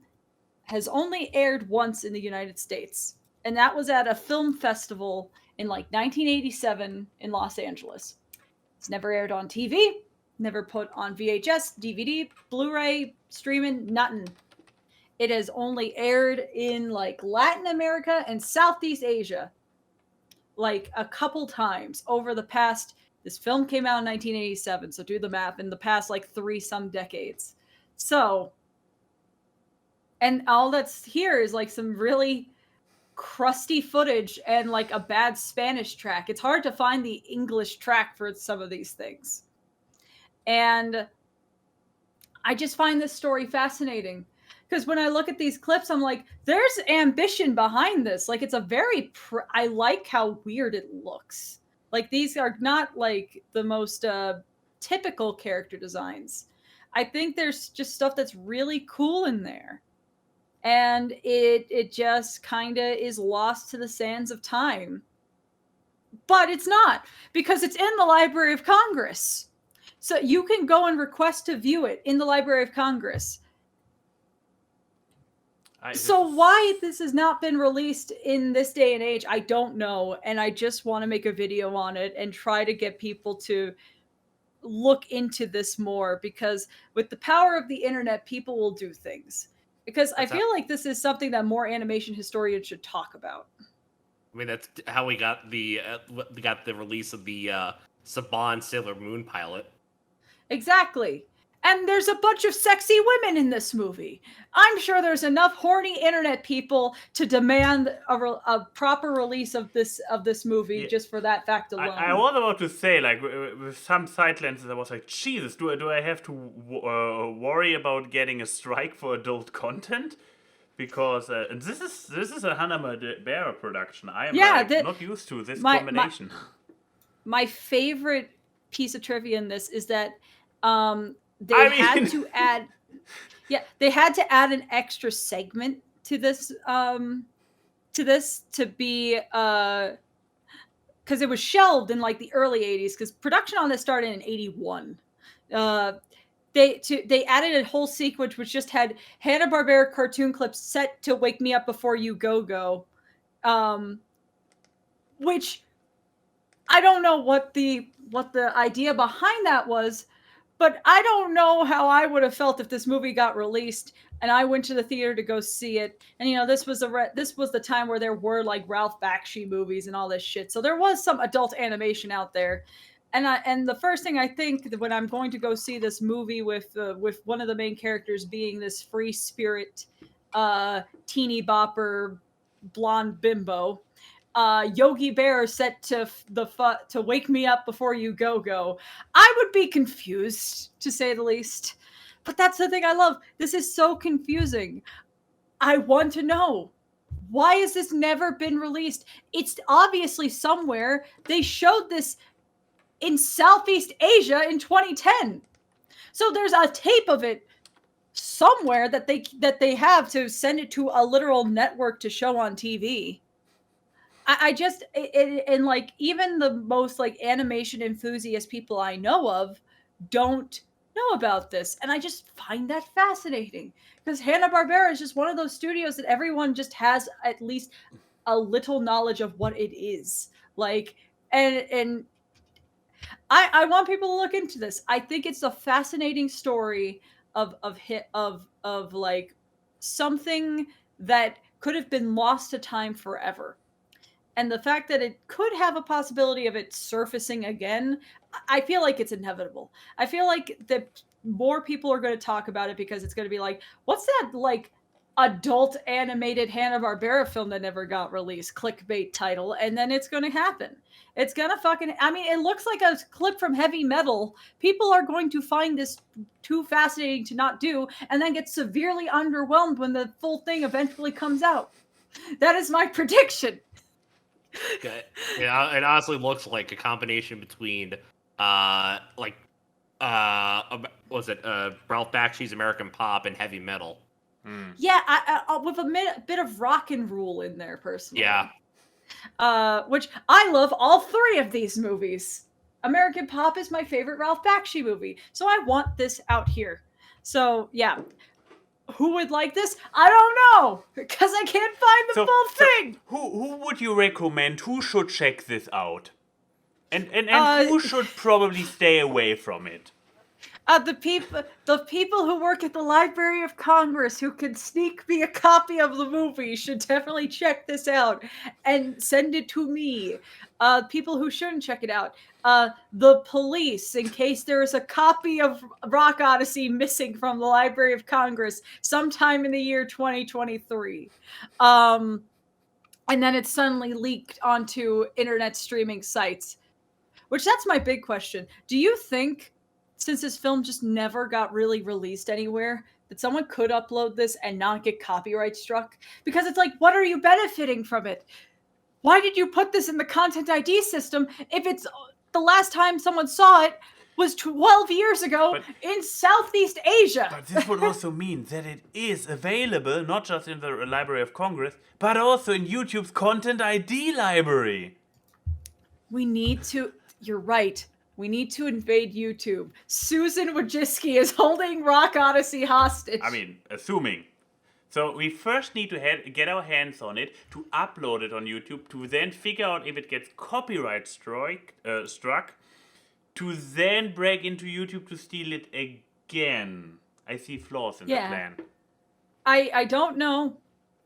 has only aired once in the United States, and that was at a film festival in like 1987 in Los Angeles. It's never aired on TV, never put on VHS, DVD, Blu-ray, streaming, nothing. It has only aired in like Latin America and Southeast Asia like a couple times over the past, this film came out in 1987, so do the math, in the past like 3-some decades. So, and all that's here is like some really crusty footage and like a bad Spanish track. It's hard to find the English track for some of these things. And I just find this story fascinating because when I look at these clips, I'm like, there's ambition behind this. Like, it's a very, I like how weird it looks. Like, these are not like the most typical character designs. I think there's just stuff that's really cool in there. And it just kind of is lost to the sands of time. But it's not, because it's in the Library of Congress. So you can go and request to view it in the Library of Congress. So why this has not been released in this day and age, I don't know, and I just want to make a video on it and try to get people to look into this more, because with the power of the internet, people will do things. Because I feel like this is something that more animation historians should talk about. I mean, that's how we got the release of the Saban Sailor Moon pilot. Exactly. And there's a bunch of sexy women in this movie. I'm sure there's enough horny internet people to demand a proper release of this movie just for that fact alone. I was about to say, like, with some side lenses, I was like, Jesus, do I have to worry about getting a strike for adult content? Because and this is a Hanna-Barbera production. I am not used to this combination. My favorite piece of trivia in this is that they had to add an extra segment to this to be because it was shelved in like the early 80s, because production on this started in 81. They added a whole sequence which just had Hanna-Barbera cartoon clips set to Wake Me Up Before You Go, which I don't know what the idea behind that was, but I don't know how I would have felt if this movie got released and I went to the theater to go see it. And this was the time where there were like Ralph Bakshi movies and all this shit, so there was some adult animation out there. And the first thing I think when I'm going to go see this movie with one of the main characters being this free spirit, teeny bopper, blonde bimbo, Yogi Bear set to Wake Me Up Before You Go, I would be confused, to say the least. But that's the thing I love. This is so confusing. I want to know, why has this never been released? It's obviously somewhere. They showed this in Southeast Asia in 2010. So there's a tape of it somewhere that they have to send it to a literal network to show on TV. And like even the most like animation enthusiast people I know of don't know about this, and I just find that fascinating, because Hanna-Barbera is just one of those studios that everyone just has at least a little knowledge of what it is like, and I want people to look into this. I think it's a fascinating story of like something that could have been lost to time forever. And the fact that it could have a possibility of it surfacing again, I feel like it's inevitable. I feel like that more people are going to talk about it, because it's going to be like, what's that like adult animated Hanna-Barbera film that never got released? Clickbait title. And then it's going to happen. It's going to it looks like a clip from Heavy Metal. People are going to find this too fascinating to not do, and then get severely underwhelmed when the full thing eventually comes out. That is my prediction. Yeah, it honestly looks like a combination between Ralph Bakshi's American Pop and Heavy Metal. Yeah, I with a bit of rock and roll in there, personally. Yeah. Which I love all three of these movies. American Pop is my favorite Ralph Bakshi movie, so I want this out here. So yeah. Who would like this? I don't know, because I can't find the full thing. Who would you recommend? Who should check this out? And who should probably stay away from it? The people who work at the Library of Congress who can sneak me a copy of the movie should definitely check this out and send it to me. People who shouldn't check it out, the police, in case there is a copy of Rock Odyssey missing from the Library of Congress sometime in the year 2023. And then it's suddenly leaked onto internet streaming sites. Which, that's my big question. Do you think, since this film just never got really released anywhere, that someone could upload this and not get copyright struck? Because it's like, what are you benefiting from it? Why did you put this in the Content ID system if it's the last time someone saw it was 12 years ago in Southeast Asia? But this would also mean that it is available not just in the Library of Congress, but also in YouTube's Content ID library. You're right. We need to invade YouTube. Susan Wojcicki is holding Rock Odyssey hostage. I mean, assuming. So we first need to get our hands on it, to upload it on YouTube, to then figure out if it gets copyright struck, to then break into YouTube to steal it again. I see flaws in the plan. I don't know,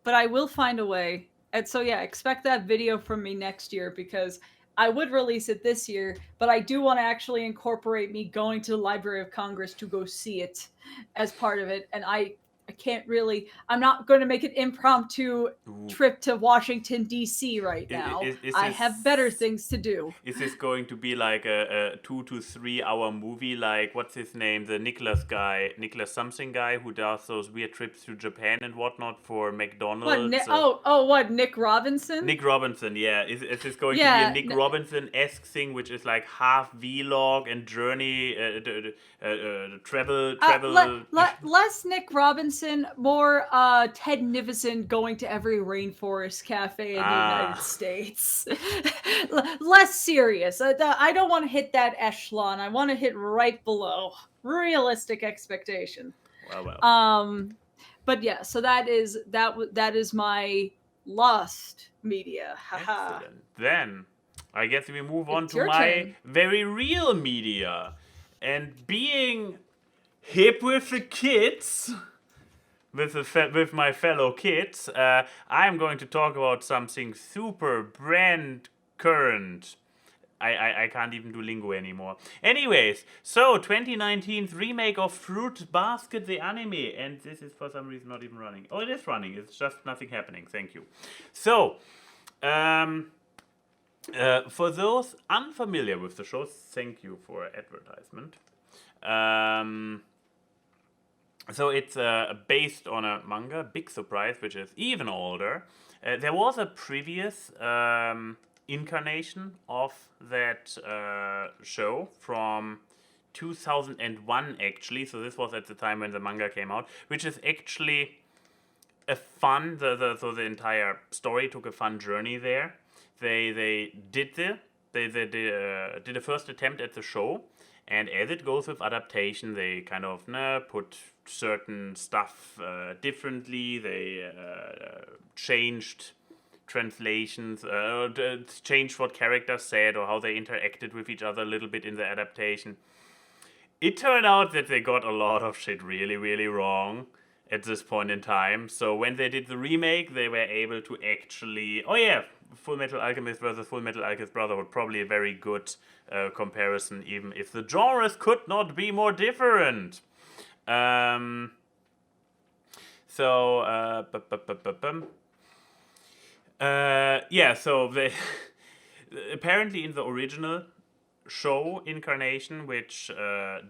but I will find a way. And so yeah, expect that video from me next year, because I would release it this year, but I do want to actually incorporate me going to the Library of Congress to go see it as part of it. And I can't really, I'm not going to make an impromptu trip to Washington, D.C. right now. I have better things to do. Is this going to be like a 2 to 3 hour movie, like, what's his name, the Nicholas something guy who does those weird trips to Japan and whatnot for McDonald's? What, Nick Robinson? Nick Robinson, yeah. Is this going to be a Nick Robinson-esque thing, which is like half vlog and journey, travel? Less Nick Robinson, more Ted Nivison going to every rainforest cafe in the United States. Less serious. I don't want to hit that echelon. I want to hit right below. Realistic expectation. Well. But yeah, so that is my lost media. Haha. Excellent. Then I guess we move on to my very real media. And being hip with the kids, with my fellow kids, I'm going to talk about something super brand current. I can't even do lingo anymore. Anyways, so 2019's remake of Fruit Basket the anime, and this is for some reason not even running. Oh, it is running. It's just nothing happening. Thank you. So, for those unfamiliar with the show, thank you for advertisement. So it's based on a manga, big surprise, which is even older. There was a previous incarnation of that show from 2001 actually, so this was at the time when the manga came out, which is actually a fun, so the entire story took a fun journey there. They did a first attempt at the show, and as it goes with adaptation, they kind of put certain stuff differently. They changed translations, changed what characters said or how they interacted with each other a little bit in the adaptation. It turned out that they got a lot of shit really, really wrong at this point in time. So when they did the remake, they were able to actually... Oh yeah, Full Metal Alchemist versus Full Metal Alchemist Brotherhood, probably a very good comparison, even if the genres could not be more different. So they apparently in the original show incarnation, which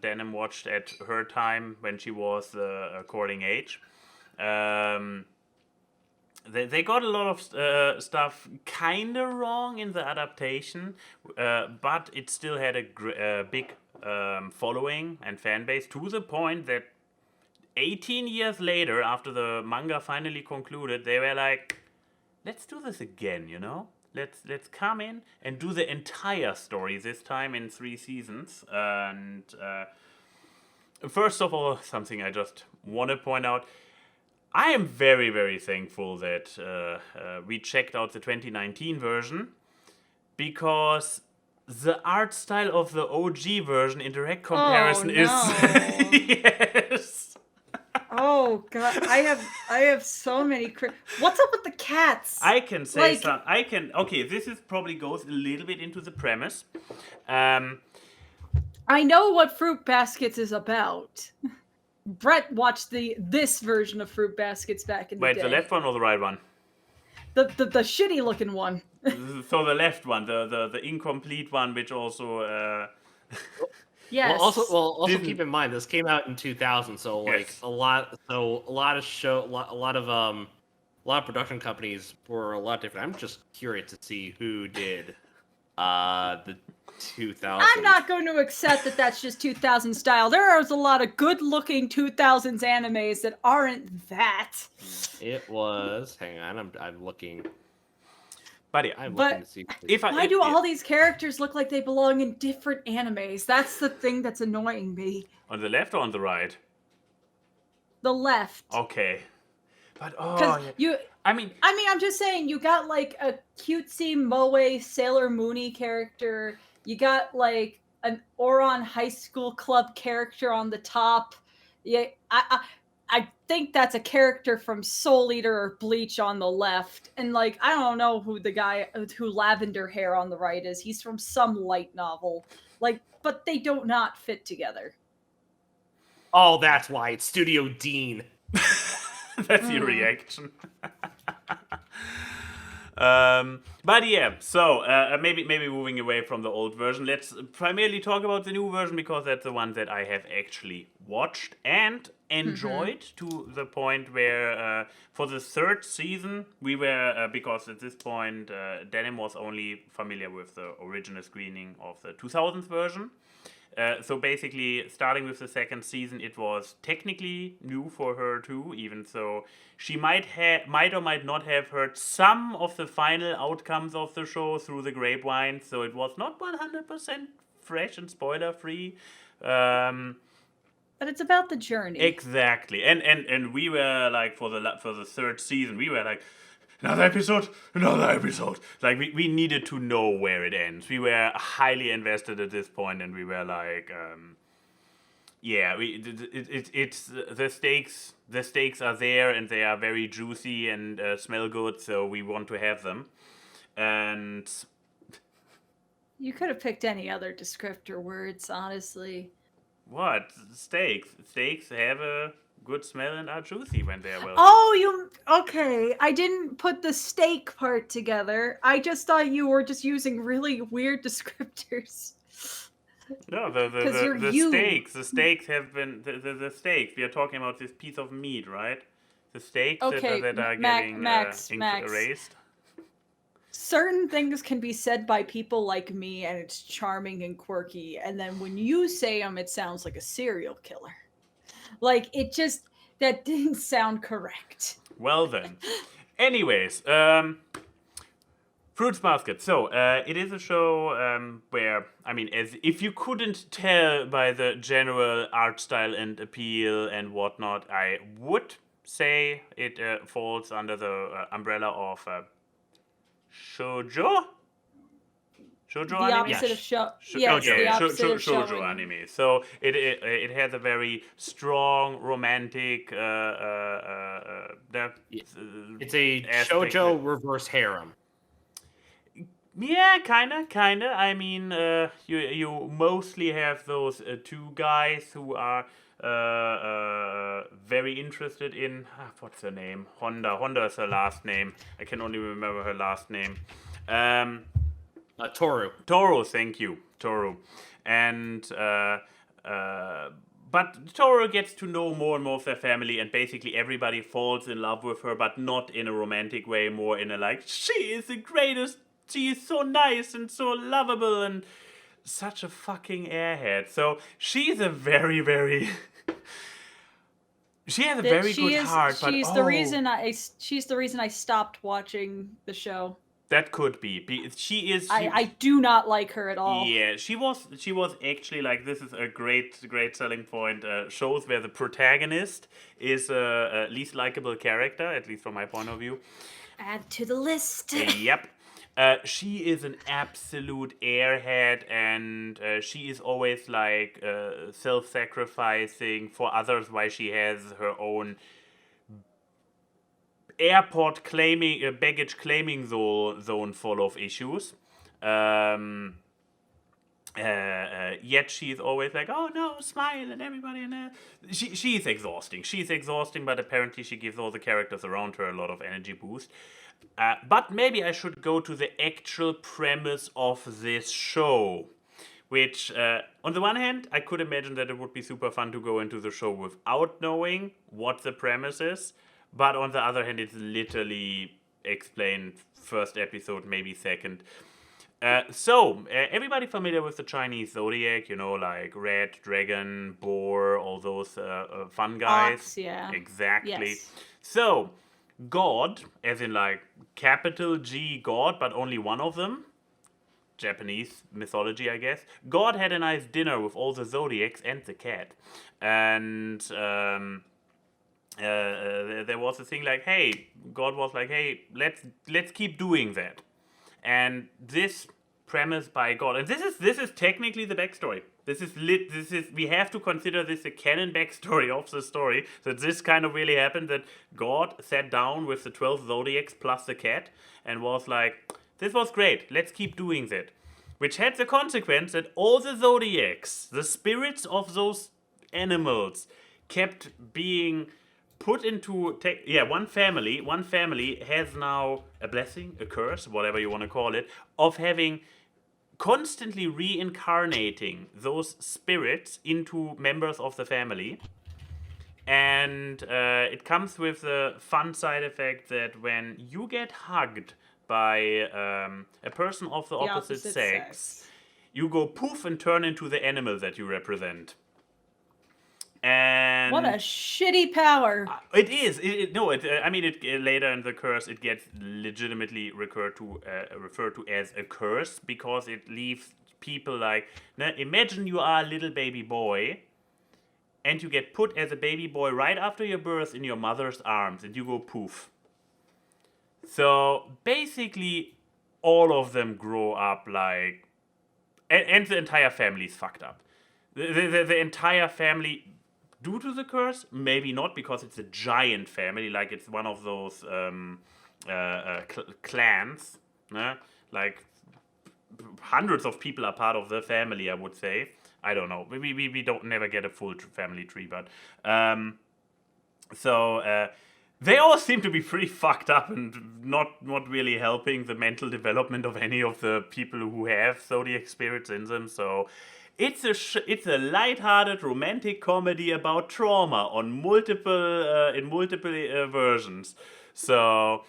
Denim watched at her time when she was courting age, they got a lot of stuff kinda wrong in the adaptation, but it still had a big following and fan base, to the point that 18 years later, after the manga finally concluded, they were like, let's do this again, you know? Let's come in and do the entire story, this time in 3 seasons. And first of all, something I just want to point out, I am very, very thankful that we checked out the 2019 version, because the art style of the OG version in direct comparison is... Yes! Oh god, I have so many. What's up with the cats? I can say Okay, this is probably goes a little bit into the premise. I know what Fruit Baskets is about. Brett watched this version of Fruit Baskets back in the day. Wait, the left one or the right one? The shitty looking one. So the left one, the incomplete one, which also. Yes. Well, also keep in mind this came out in 2000, so like a lot of production companies were a lot different. I'm just curious to see who did the 2000s. I'm not going to accept that that's just 2000 style. There is a lot of good-looking 2000s animes that aren't that. It was. Hang on, I'm looking. But yeah, looking to see why do all these characters look like they belong in different animes? That's the thing that's annoying me. On the left or on the right? The left. Okay. But Because I mean, I'm just saying, you got like a cutesy Moe Sailor Moony character. You got like an Oron High School Club character on the top. Yeah, I think that's a character from Soul Eater or Bleach on the left, and like I don't know who the guy who Lavender Hair on the right is. He's from some light novel. Like, but they do not fit together. Oh, that's why it's Studio Dean. that's your reaction. But yeah, so maybe moving away from the old version, let's primarily talk about the new version because that's the one that I have actually watched and enjoyed to the point where for the third season we were because at this point Denim was only familiar with the original screening of the 2000s version. So basically, starting with the second season, it was technically new for her too, even so she might or might not have heard some of the final outcomes of the show through the grapevine, so it was not 100% fresh and spoiler free. But it's about the journey. Exactly, and we were like for the third season, we were like, another episode. Like, we needed to know where it ends. We were highly invested at this point, and we were like, it's the stakes. The stakes are there, and they are very juicy and smell good. So we want to have them. And You could have picked any other descriptor words, honestly. what steaks? Steaks have a good smell and are juicy when they are well. Oh, okay. I didn't put the steak part together. I just thought you were just using really weird descriptors. No, 'Cause you're the you. steaks have been the steaks. We are talking about this piece of meat, right? The steaks Okay, that are Max, getting Max. erased. Certain things can be said by people like me, and it's charming and quirky. And then when you say them, it sounds like a serial killer. Like, that didn't sound correct. Well then. Anyways, Fruits Basket. So, it is a show where, I mean, as if you couldn't tell by the general art style and appeal and whatnot, I would say it falls under the umbrella of shoujo? Shoujo The anime? opposite of show. Shoujo, Yes, yeah, the opposite of shoujo shoujo. anime. So it has a very strong romantic It's a aspect shoujo that- reverse harem. Yeah, kinda. I mean, you mostly have those two guys who are very interested in what's her name? Honda is her last name. I can only remember her last name. Toru. Thank you, Toru. And but Toru gets to know more and more of their family, and basically everybody falls in love with her, but not in a romantic way, more in a like, she is the greatest, she is so nice and so lovable and such a fucking airhead. So she's a very, very she has a very good heart, but she's the reason I stopped watching the show. that could be. I do not like her at all. Yeah, she was actually like, this is a great selling point. Shows where the protagonist is a least likable character, at least from my point of view. Add to the list. Yep. She is an absolute airhead, and she is always like self-sacrificing for others while she has her own airport baggage claiming zone full of issues. Yet she's always like, oh no, smile and everybody. And she's exhausting. She's exhausting, but apparently she gives all the characters around her a lot of energy boost. But maybe I should go to the actual premise of this show. Which, on the one hand, I could imagine that it would be super fun to go into the show without knowing what the premise is. But on the other hand, it's literally explained first episode, maybe second. So, everybody familiar with the Chinese zodiac, like red, dragon, boar, all those fun guys? Ox, yeah. Exactly. Yes. So, God, as in like capital G God, but only one of them, Japanese mythology, I guess. God had a nice dinner with all the zodiacs and the cat. And there was a thing like, hey, God was like, hey, let's keep doing that, and this premise by God, and this is technically the backstory. This is we have to consider this a canon backstory of the story. That this kind of really happened. That God sat down with the 12 zodiacs plus the cat and was like, this was great. Let's keep doing that. Which had the consequence that all the zodiacs, the spirits of those animals, kept being put into one family has now a blessing, a curse, whatever you want to call it, of having constantly reincarnating those spirits into members of the family. And it comes with the fun side effect that when you get hugged by a person of the opposite sex, you go poof and turn into the animal that you represent. And what a shitty power! It is. I mean, later in the curse, it gets legitimately referred to as a curse because it leaves people like, imagine you are a little baby boy, and you get put as a baby boy right after your birth in your mother's arms, and you go poof. So basically, all of them grow up like, and the entire family is fucked up. The entire family. Due to the curse, maybe not, because it's a giant family, like it's one of those clans, like hundreds of people are part of the family, I would say. I don't know. We don't never get a full family tree, but they all seem to be pretty fucked up and not really helping the mental development of any of the people who have zodiac spirits in them. So. It's a lighthearted romantic comedy about trauma on multiple versions. So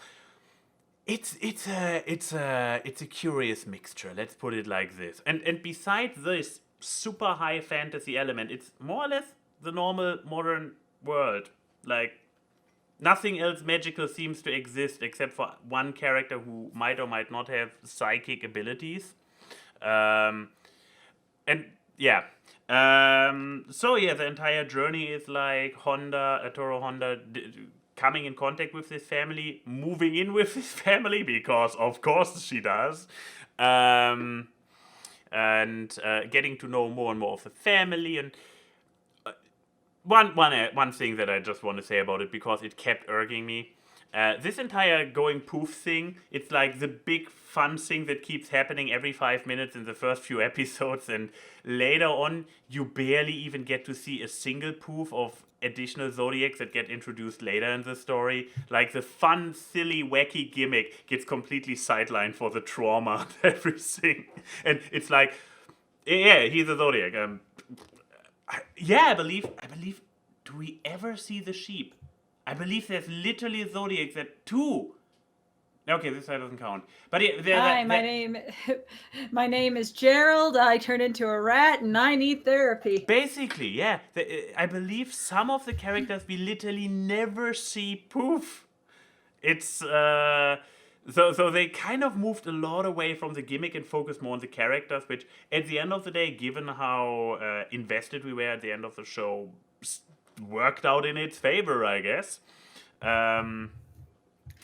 it's a curious mixture. Let's put it like this. And besides this super high fantasy element, it's more or less the normal modern world. Like nothing else magical seems to exist except for one character who might or might not have psychic abilities. The entire journey is like Toro Honda coming in contact with this family, moving in with this family, because of course she does, and getting to know more and more of the family. And one thing that I just want to say about it, because it kept irking me, this entire going poof thing, it's like the big fun thing that keeps happening every 5 minutes in the first few episodes, and later on you barely even get to see a single poof of additional zodiacs that get introduced later in the story. Like the fun, silly, wacky gimmick gets completely sidelined for the trauma and everything. And it's like, yeah, he's a zodiac. I believe. Do we ever see the sheep? I believe there's literally a zodiac that two. Okay, this side doesn't count. But Hi, my name is Gerald. I turn into a rat and I need therapy. Basically, yeah. I believe some of the characters we literally never see poof. It's so they kind of moved a lot away from the gimmick and focused more on the characters, which at the end of the day, given how invested we were at the end of the show, worked out in its favor, I guess.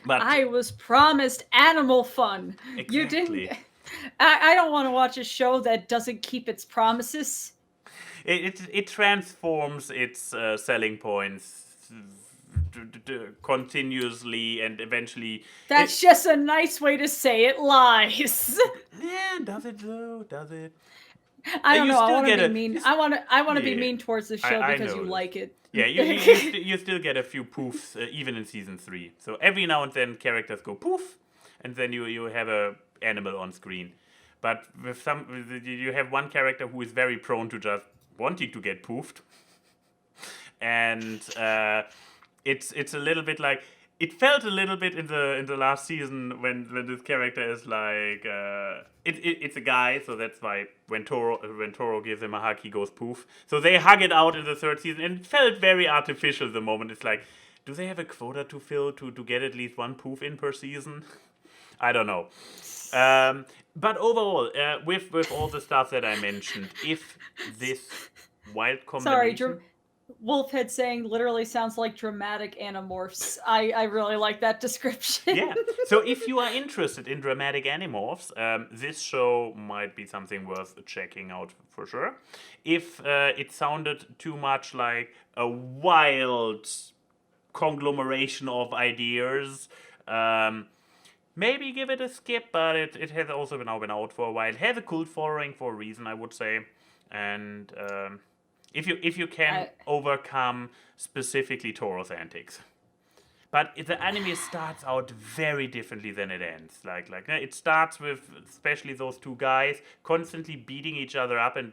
But I was promised animal fun. Exactly. You didn't. I don't want to watch a show that doesn't keep its promises. It transforms its selling points continuously, and eventually. That's just a nice way to say it lies. Yeah, does it though? Does it? I don't know. I want to be mean. I want to be mean towards the show because you noticed. like it. Yeah, you still get a few poofs even in season 3. So every now and then characters go poof, and then you have a animal on screen. But with you have one character who is very prone to just wanting to get poofed, and it's a little bit like. It felt a little bit in the last season when this character is like it's a guy, so that's why when Toro gives him a hug, he goes poof. So they hug it out in the 3rd season, and it felt very artificial the moment. It's like, do they have a quota to fill to get at least one poof in per season? I don't know. But overall, with all the stuff that I mentioned, if this wild combination... Wolfhead saying literally sounds like dramatic Animorphs. I really like that description. Yeah. So if you are interested in dramatic Animorphs, this show might be something worth checking out for sure. If it sounded too much like a wild conglomeration of ideas, maybe give it a skip, but it has also now been out for a while. It has a cult following for a reason, I would say. And if you can overcome specifically Toro's antics. But the anime starts out very differently than it ends. Like it starts with especially those two guys constantly beating each other up and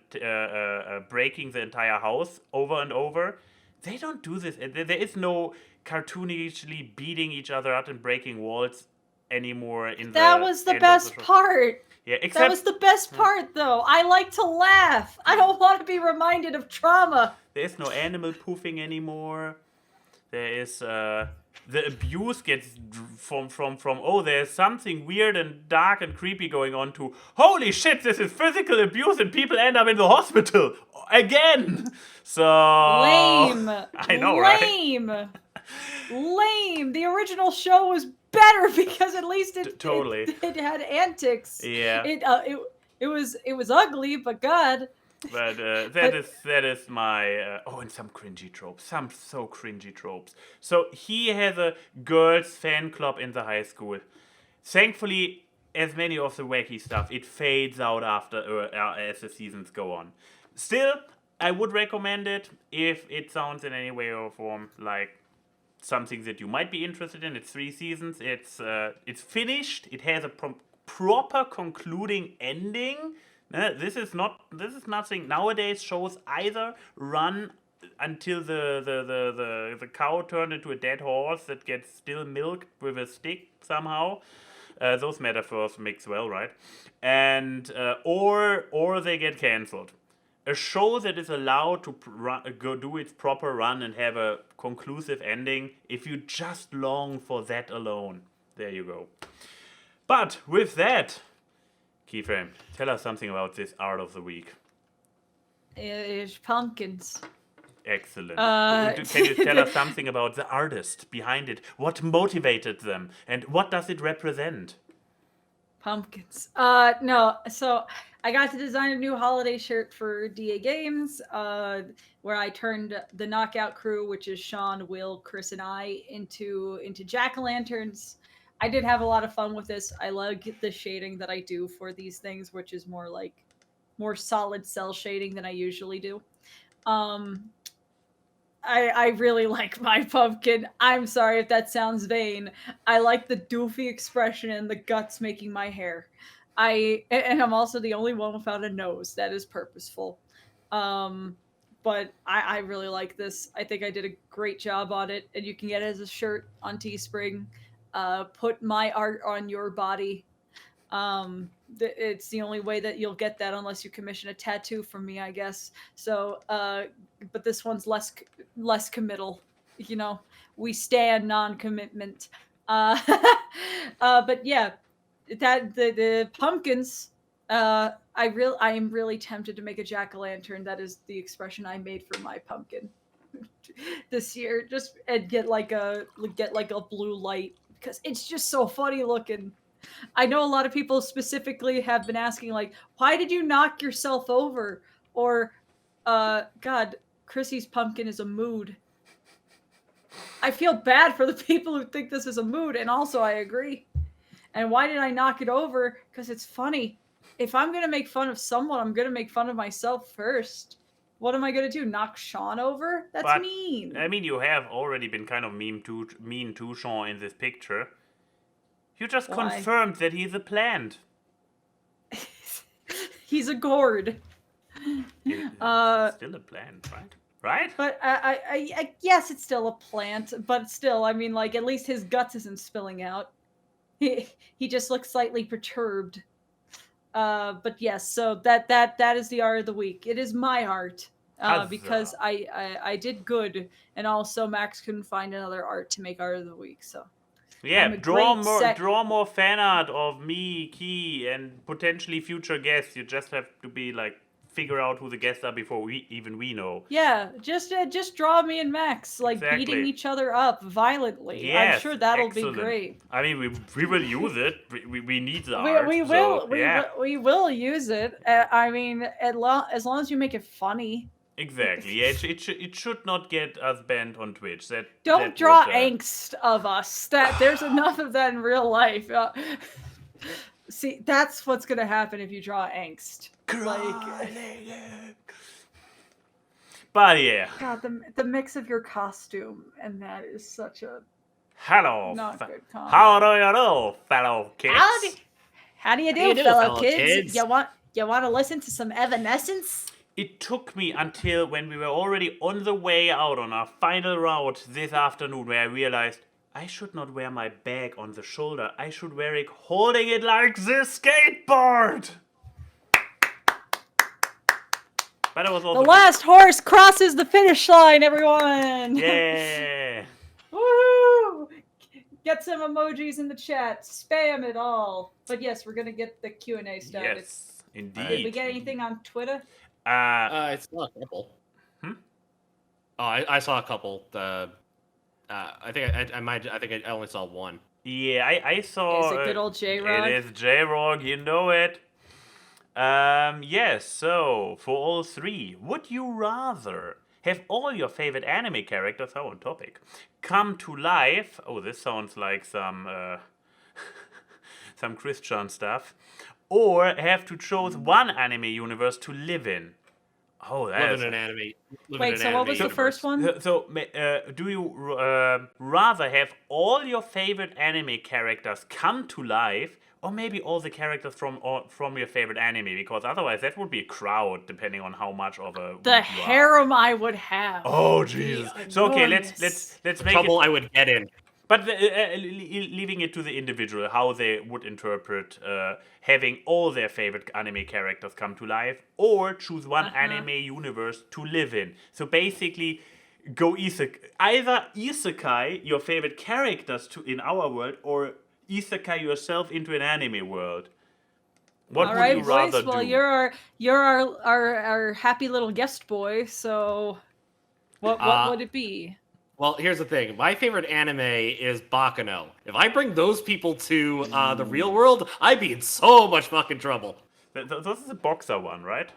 breaking the entire house over and over. They don't do this. There is no cartoonishly beating each other up and breaking walls anymore. That was the best part. Yeah, except That was the best part, though. I like to laugh. I don't want to be reminded of trauma. there is no animal poofing anymore. There is the abuse gets from oh, there's something weird and dark and creepy going on to holy shit, this is physical abuse and people end up in the hospital again. So Lame. I know, Lame. Lame. The original show was better because at least Totally. it had antics. Yeah. It was ugly, but God. But that is my and some cringy tropes, some so cringy tropes. So he has a girls fan club in the high school. Thankfully, as many of the wacky stuff, it fades out after as the seasons go on. Still, I would recommend it if it sounds in any way or form like something that you might be interested in. It's 3 seasons. It's finished. It has a proper concluding ending. This is nothing. Nowadays, shows either run until the cow turned into a dead horse that gets still milked with a stick somehow. Those metaphors mix well, right? And or they get cancelled. A show that is allowed to go do its proper run and have a conclusive ending, if you just long for that alone, there you go. But with that, Keyframe, tell us something about this art of the week. It's pumpkins. Excellent. Can you tell us something about the artist behind it? What motivated them? And what does it represent? Pumpkins. No, so I got to design a new holiday shirt for DA Games, where I turned the Knockout crew, which is Sean, Will, Chris, and I, into jack-o'-lanterns. I did have a lot of fun with this. I like the shading that I do for these things, which is more solid cell shading than I usually do. I really like my pumpkin. I'm sorry if that sounds vain. I like the doofy expression and the guts making my hair. And I'm also the only one without a nose. That is purposeful. But I really like this. I think I did a great job on it, and you can get it as a shirt on Teespring. Put my art on your body. It's the only way that you'll get that unless you commission a tattoo from me, I guess. So, but this one's less committal. You know, we stand non-commitment. But yeah, that the pumpkins. I am really tempted to make a jack-o'-lantern. That is the expression I made for my pumpkin this year. Just and get like a blue light because it's just so funny looking. I know a lot of people specifically have been asking, like, why did you knock yourself over? Or, God, Chrissy's pumpkin is a mood. I feel bad for the people who think this is a mood, and also I agree. And why did I knock it over? Because it's funny. If I'm going to make fun of someone, I'm going to make fun of myself first. What am I going to do? Knock Sean over? That's mean. I mean, you have already been kind of mean to Sean in this picture. You just confirmed that he's a plant. He's a gourd. He's still a plant, right? Right? But I yes, it's still a plant, but still, I mean, like, at least his guts isn't spilling out. He just looks slightly perturbed. But yes, so that is the art of the week. It is my art. Because I did good, and also Max couldn't find another art to make art of the week, so. Yeah, draw more fan art of me, Key, and potentially future guests. You just have to be like figure out who the guests are before we know. Yeah, just draw me and Max like Exactly. beating each other up violently. I'm Yes, sure that'll excellent. be great. I mean, we will use it. We need the We art. will yeah. we will use it. I mean, as long as you make it funny. Exactly. Yeah, it should not get us banned on Twitch. Don't draw angst of us. That there's enough of that in real life. See, that's what's gonna happen if you draw angst. But yeah. God, the mix of your costume and that is such a Hello. not good combo. How do you do, fellow kids? How do you do, fellow kids? You want to listen to some Evanescence? It took me until when we were already on the way out on our final route this afternoon where I realized I should not wear my bag on the shoulder. I should wear it holding it like this skateboard. But I was also the last horse crosses the finish line, everyone. Yeah. Woo! Get some emojis in the chat. Spam it all. But yes, we're gonna get the Q&A started. Yes, indeed. Did we get anything on Twitter? I saw a couple. Hmm? Oh, I saw a couple. I think I only saw one. Yeah, I saw. Is it good old J-Rog? It is J-Rog, you know it. Yes, so, for all three, would you rather have all your favorite anime characters, on topic, come to life? Oh, this sounds like some Christian stuff. Or have to choose one anime universe to live in? Oh, that's... Live in an anime. Wait, so what was the first one? So, do you rather have all your favorite anime characters come to life, or maybe all the characters from your favorite anime? Because otherwise, that would be a crowd, depending on how much of a the harem I would have. Oh Jesus! So okay, let's make trouble it. I would get in. But leaving it to the individual, how they would interpret having all their favorite anime characters come to life, or choose one anime universe to live in. So basically, go either isekai your favorite characters in our world, or isekai yourself into an anime world. What all would right, you rather boys. Well, do? you're our happy little guest boy. So, what would it be? Well, here's the thing. My favorite anime is Baccano. If I bring those people to the real world, I'd be in so much fucking trouble. This is the boxer one, right?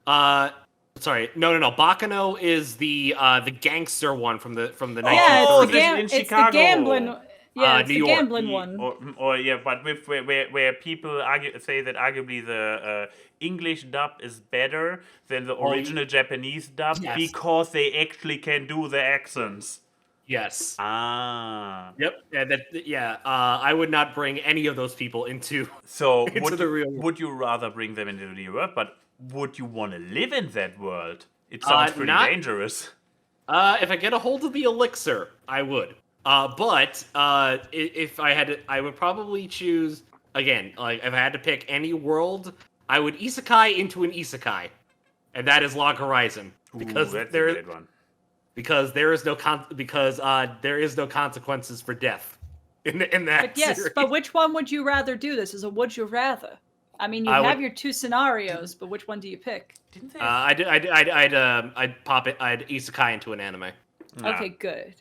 Sorry, no. Baccano is the gangster one from the 1930s. Yeah, in it's the Chicago. gambling. Yeah, it's New the York. gambling one. Or yeah, but with where people say that arguably the English dub is better than the original Japanese dub because they actually can do the accents. Yes. Ah. Yep. I would not bring any of those people into the real world. Would you rather bring them into the real world? But would you want to live in that world? It sounds pretty dangerous. If I get a hold of the elixir, I would. But if I had to, I would probably choose, again, like if I had to pick any world, I would isekai into an isekai. And that is Log Horizon. Because that's a good one. Because there is no consequences for death in that But yes, series. but which one would you rather do this? Is a would you rather? I mean, you have your two scenarios, but which one do you pick? Didn't they? I'd isekai into an anime. Okay, good.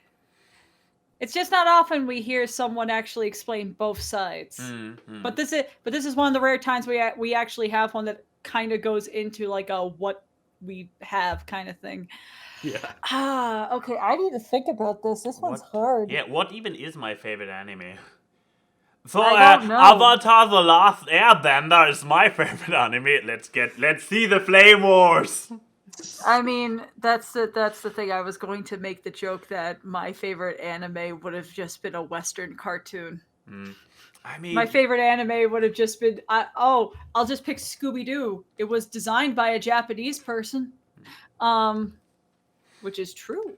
It's just not often we hear someone actually explain both sides. But this is one of the rare times we actually have one that kind of goes into like a what we have kind of thing. Yeah. Okay. I need to think about this. This one's hard. Yeah, what even is my favorite anime? So, I don't know. Avatar: The Last Airbender is my favorite anime. Let's see the Flame Wars. I mean, that's the thing. I was going to make the joke that my favorite anime would have just been a Western cartoon. I mean, my favorite anime would have just been I'll just pick Scooby-Doo. It was designed by a Japanese person, which is true.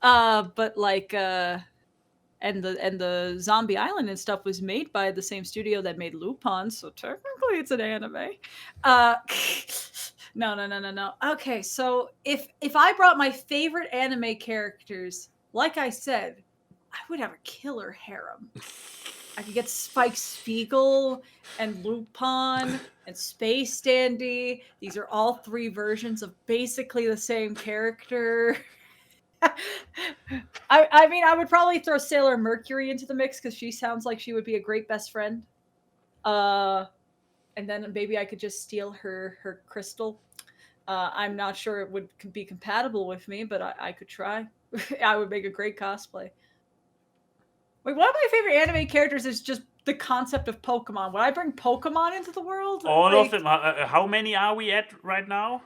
But like, and the Zombie Island and stuff was made by the same studio that made Lupin, so technically it's an anime. No. Okay, so if I brought my favorite anime characters, like I said, I would have a killer harem. I could get Spike Spiegel and Lupin and Space Dandy. These are all 3 versions of basically the same character. I mean, I would probably throw Sailor Mercury into the mix because she sounds like she would be a great best friend. And then maybe I could just steal her crystal. I'm not sure it would be compatible with me, but I could try. I would make a great cosplay. Wait, one of my favorite anime characters is just the concept of Pokemon. Would I bring Pokemon into the world? All of them. How many are we at right now?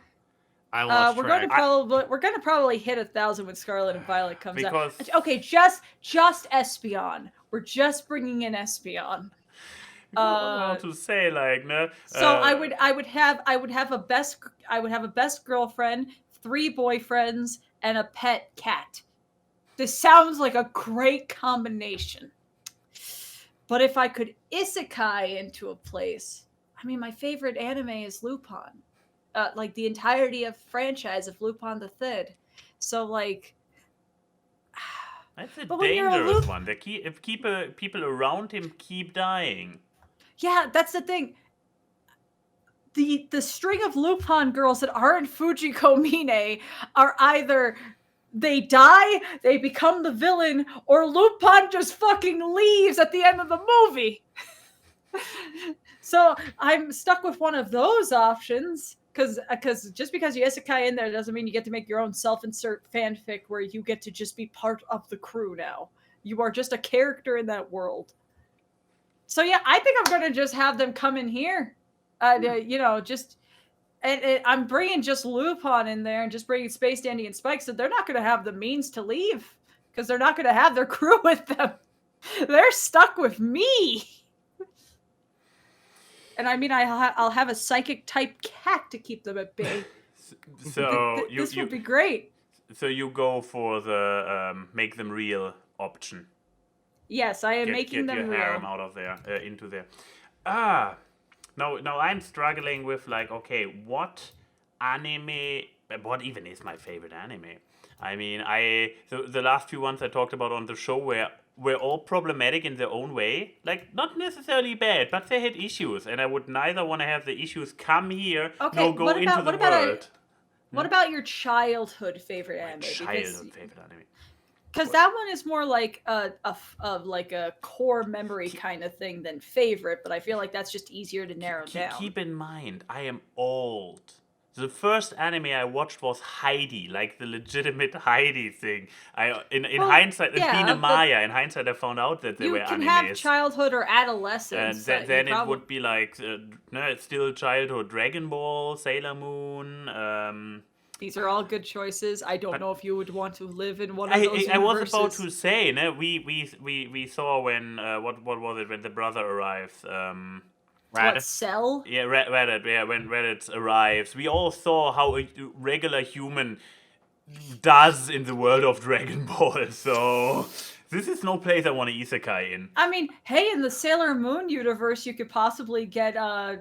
I lost We're track. going to probably hit 1,000 when Scarlet and Violet comes Because... out. Okay, just Espeon. We're just bringing in Espeon. To say like no. So I would have a best girlfriend, 3 boyfriends, and a pet cat. This sounds like a great combination. But if I could isekai into a place, I mean, my favorite anime is Lupin. Like the entirety of franchise of Lupin the Third. So like, that's a dangerous one. If people around him keep dying. Yeah, that's the thing. The string of Lupin girls that aren't Fujiko Mine are either they die, they become the villain, or Lupin just fucking leaves at the end of the movie. So I'm stuck with one of those options. Because just because you isekai in there doesn't mean you get to make your own self-insert fanfic where you get to just be part of the crew now. You are just a character in that world. So yeah, I think I'm going to just have them come in here. You know, just... And I'm bringing just Lupin in there and just bringing Space Dandy and Spike, so they're not going to have the means to leave. Because they're not going to have their crew with them. They're stuck with me. And I mean, I'll have a psychic type cat to keep them at bay. So this would be great. So you go for the make them real option. Yes, I am making them your real. harem out of there, into there. Now I'm struggling with like, okay, what anime? What even is my favorite anime? I mean, the last few ones I talked about on the show were all problematic in their own way. Like, not necessarily bad, but they had issues, and I would neither want to have the issues come here nor go into the world. What about your childhood favorite anime? Childhood favorite anime. Because that one is more like a core memory kind of thing than favorite, but I feel like that's just easier to narrow down. Keep in mind, I am old. The first anime I watched was Heidi, like the legitimate Heidi thing. In hindsight, Maya. In hindsight, I found out that they were animes. You can have childhood or adolescence. And then it would be like, it's still childhood. Dragon Ball, Sailor Moon. These are all good choices. I don't know if you would want to live in one of those universes. I was about to say, we saw when what was it when the brother arrives. What, Cell? Yeah, Reddit. Yeah, when Reddit arrives, we all saw how a regular human does in the world of Dragon Ball. So this is no place I want to isekai in. I mean, hey, in the Sailor Moon universe, you could possibly get I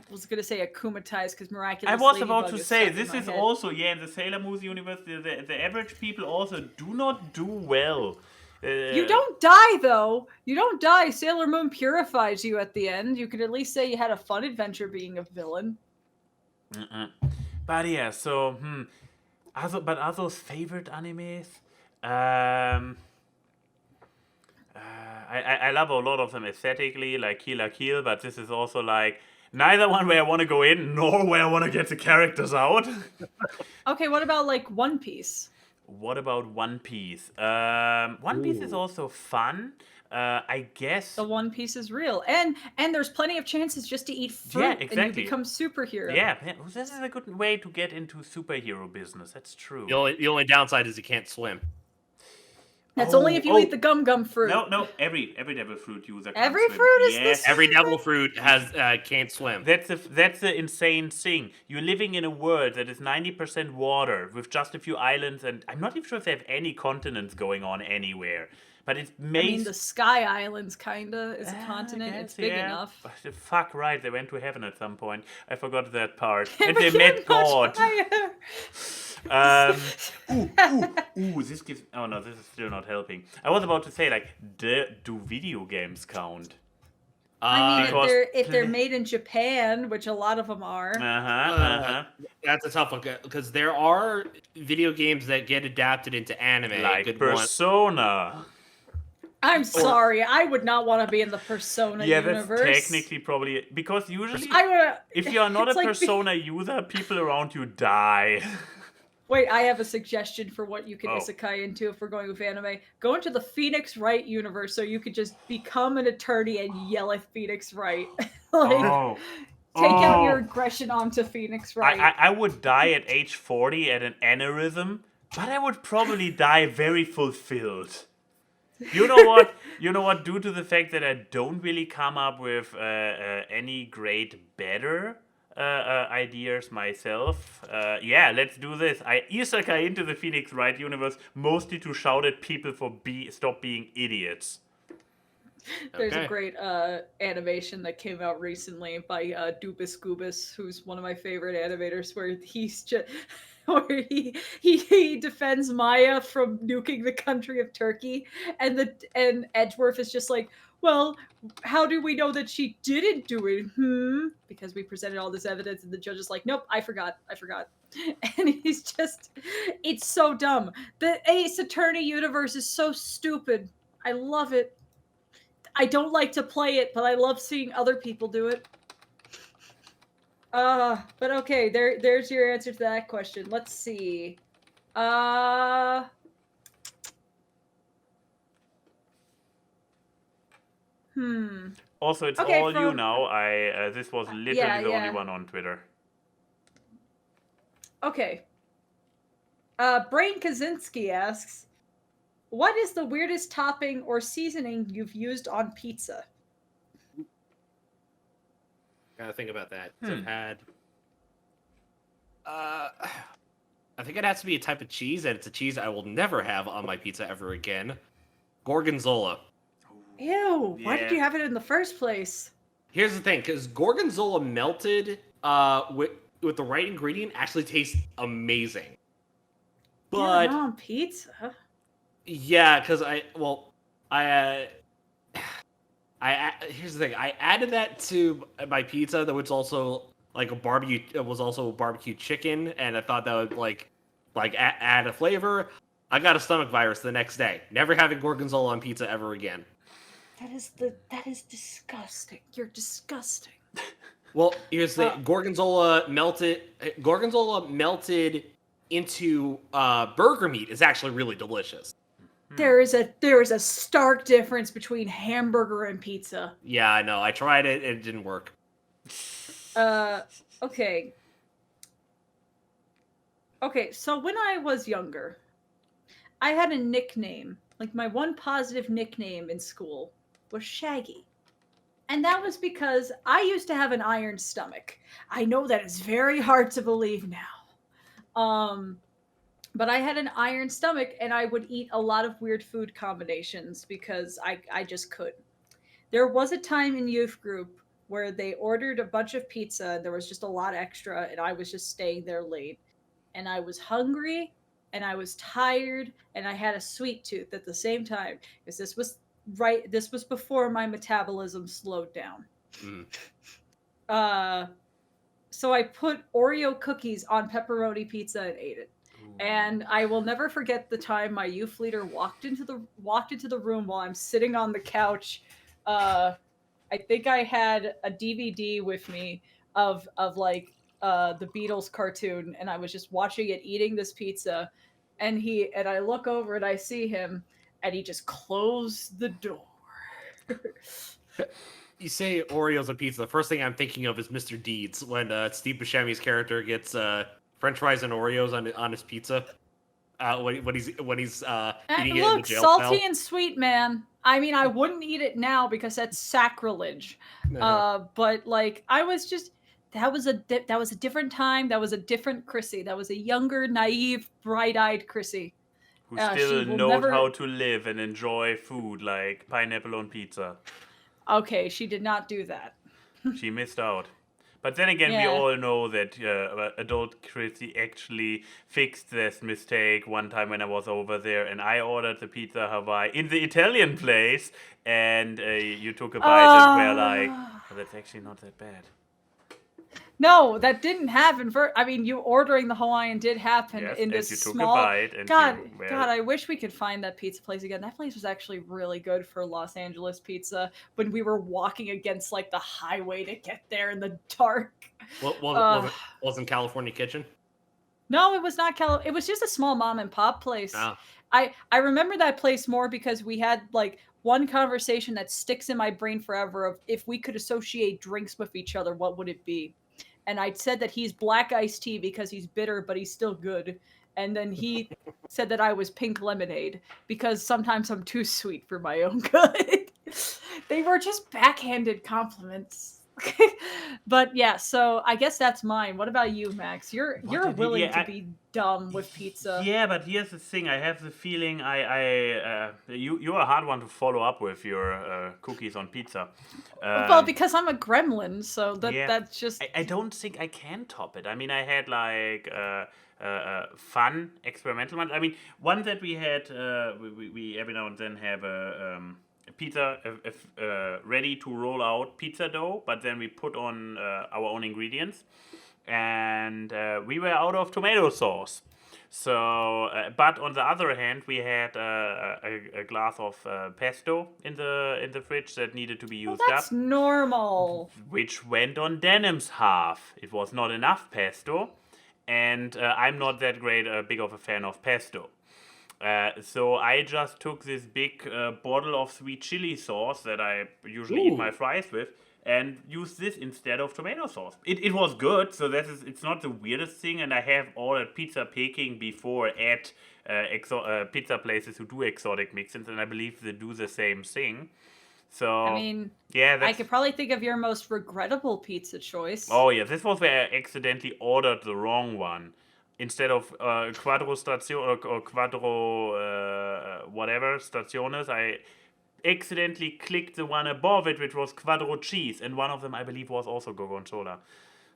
was gonna say akumatized because miraculously. I was about to say this is also in the Sailor Moon universe. The average people also do not do well. You don't die, though. You don't die. Sailor Moon purifies you at the end. You could at least say you had a fun adventure being a villain. But yeah, so, are those favorite animes? I love a lot of them aesthetically, like Kill la Kill, but this is also like neither one where I want to go in, nor where I want to get the characters out. Okay, what about, like, One Piece? What about One Piece? One Piece is also fun. I guess the One Piece is real, and there's plenty of chances just to eat fruit and you become superhero. Yeah, this is a good way to get into superhero business. That's true. The only downside is you can't swim. That's only if you eat the gum fruit. No, every devil fruit user can every swim. Fruit is this. Every devil fruit has can't swim. That's the insane thing. You're living in a world that is 90% water with just a few islands, and I'm not even sure if they have any continents going on anywhere. But it's made. I mean, the Sky Islands kinda is a continent. It's big enough. Fuck right, they went to heaven at some point. I forgot that part, and they met God. This gives. Oh no, this is still not helping. I was about to say, like, do video games count? I mean, Because if they're made in Japan, which a lot of them are. That's a tough one because there are video games that get adapted into anime. Like Good Persona. I'm sorry, I would not want to be in the Persona universe. That's technically probably because usually, I if you are not a it's like Persona user, people around you die. Wait, I have a suggestion for what you can Oh. isekai into if we're going with anime. Go into the Phoenix Wright universe so you could just become an attorney and yell at Phoenix Wright. Oh. Take out your aggression onto Phoenix Wright. I would die at age 40 at an aneurysm, but I would probably die very fulfilled. You know what? Due to the fact that I don't really come up with any great better ideas myself, let's do this. I isekai into the Phoenix Wright universe mostly to shout at people for stop being idiots. There's a great animation that came out recently by Dubis Goobis, who's one of my favorite animators, where he's just where he defends Maya from nuking the country of Turkey, and Edgeworth is just like, well, how do we know that she didn't do it? Because we presented all this evidence, and the judge is like, nope, I forgot. And he's just, it's so dumb. The Ace Attorney universe is so stupid. I love it. I don't like to play it, but I love seeing other people do it. But okay, there's your answer to that question. Let's see. Also, it's Okay, all you from- now. This was literally the only one on Twitter. Okay. Brain Kaczynski asks, what is the weirdest topping or seasoning you've used on pizza? Gotta think about that. I've had. I think it has to be a type of cheese, and it's a cheese I will never have on my pizza ever again. Gorgonzola. Ew, why did Yeah. you have it in the first place? Here's the thing, because Gorgonzola melted with the right ingredient actually tastes amazing. But Yeah, not on pizza. yeah, because here's the thing. I added that to my pizza, that was also like a barbecue. It was also barbecue chicken, and I thought that would add a flavor. I got a stomach virus the next day. Never having Gorgonzola on pizza ever again. That is disgusting. You're disgusting. Well, here's the thing. Gorgonzola melted into burger meat is actually really delicious. There is a stark difference between hamburger and pizza. Yeah, I know. I tried it. It didn't work. Okay. Okay, so when I was younger, I had a nickname. Like, my one positive nickname in school was Shaggy. And that was because I used to have an iron stomach. I know that is very hard to believe now. But I had an iron stomach, and I would eat a lot of weird food combinations because I just could. There was a time in youth group where they ordered a bunch of pizza, and there was just a lot extra, and I was just staying there late. And I was hungry, and I was tired, and I had a sweet tooth at the same time. Because this was before my metabolism slowed down. So I put Oreo cookies on pepperoni pizza and ate it. And I will never forget the time my youth leader walked into the room while I'm sitting on the couch. I think I had a DVD with me of the Beatles cartoon, and I was just watching it, eating this pizza, and I look over and I see him, and he just closed the door. You say Oreos on pizza. The first thing I'm thinking of is Mr. Deeds when Steve Buscemi's character gets French fries and Oreos on his pizza. When he's eating it in the jail salty cell. and sweet, man. I mean, I wouldn't eat it now because that's sacrilege. But like, I was just that was a different time. That was a different Chrissy. That was a younger, naive, bright-eyed Chrissy. Who still knows how to live and enjoy food like pineapple on pizza. Okay, she did not do that. She missed out. But then again, we Yeah. all know that adult Chrissy actually fixed this mistake one time when I was over there, and I ordered the pizza Hawaii in the Italian place, and you took a bite and were like, oh, that's actually not that bad. No, that didn't happen. I mean, you ordering the Hawaiian did happen Yes, in and this you took a small. bite and God, you were- God, I wish we could find that pizza place again. That place was actually really good for Los Angeles pizza. When we were walking against like the highway to get there in the dark. Wasn't California Kitchen? No, it was not It was just a small mom and pop place. Oh. I remember that place more because we had like one conversation that sticks in my brain forever of if we could associate drinks with each other, what would it be? And I said that he's black iced tea because he's bitter, but he's still good. And then he said that I was pink lemonade because sometimes I'm too sweet for my own good. They were just backhanded compliments. But yeah, so I guess that's mine. What about you, Max? You're willing to be dumb with pizza. Yeah, but here's the thing. I have the feeling you're a hard one to follow up with your cookies on pizza. Well, because I'm a gremlin, so that's just. I don't think I can top it. I mean, I had like fun experimental ones. I mean, one that we had, we every now and then have a pizza ready to roll out pizza dough, but then we put on our own ingredients, and we were out of tomato sauce. So, but on the other hand, we had a glass of pesto in the fridge that needed to be used That's up, normal. which went on Denim's half. It was not enough pesto, and I'm not that big of a fan of pesto. So I just took this big bottle of sweet chili sauce that I usually eat my fries with, and used this instead of tomato sauce. It was good, so it's not the weirdest thing, and I have ordered pizza Peking before at pizza places who do exotic mixins, and I believe they do the same thing. So I mean, yeah, I could probably think of your most regrettable pizza choice. Oh yeah, this was where I accidentally ordered the wrong one. Instead of Quattro Station or Quattro whatever Staciones, I accidentally clicked the one above it, which was Quattro Cheese, and one of them I believe was also Gorgonzola.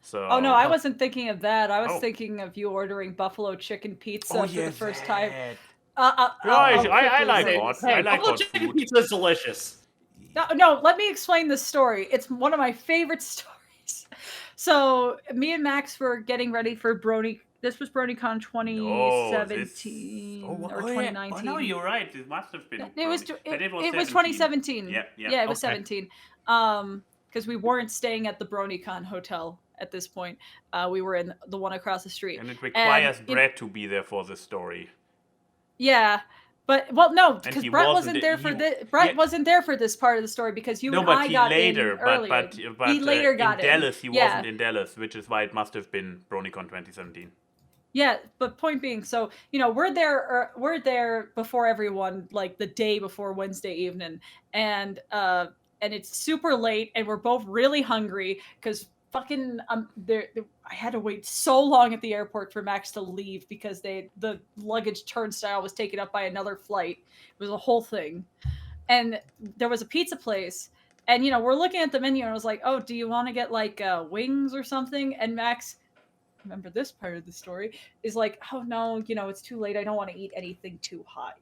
So. Oh no, I wasn't thinking of that. I was Oh. thinking of you ordering buffalo chicken pizza Oh, for yeah, the first time. that. I'll I like quickly- hot. Hey, I like buffalo hot chicken food. pizza is delicious. No, let me explain this story. It's one of my favorite stories. So me and Max were getting ready for Brony. This was BronyCon 2017 or 2019. Oh no, you're right. It must have been. It was Brony. it was 17. 2017. Yeah. Yeah, it was Okay. 17. Because we weren't staying at the BronyCon hotel at this point. We were in the one across the street. And it requires And Brett to be there for the story. Yeah. But no, because he Brett wasn't wasn't there he- for this. yeah. Brett wasn't there for this part of the story because you No, and but I he got later. in earlier. But he later got in in. Dallas. He Yeah. wasn't in Dallas, which is why it must have been BronyCon 2017. Yeah, but point being, so we're there before everyone, like the day before Wednesday evening, and it's super late, and we're both really hungry because fucking I had to wait so long at the airport for Max to leave because the luggage turnstile was taken up by another flight. It was a whole thing, and there was a pizza place, and we're looking at the menu, and I was like, oh, do you want to get like wings or something? And Max, remember this part of the story, is like, oh no, it's too late, I don't want to eat anything too hot,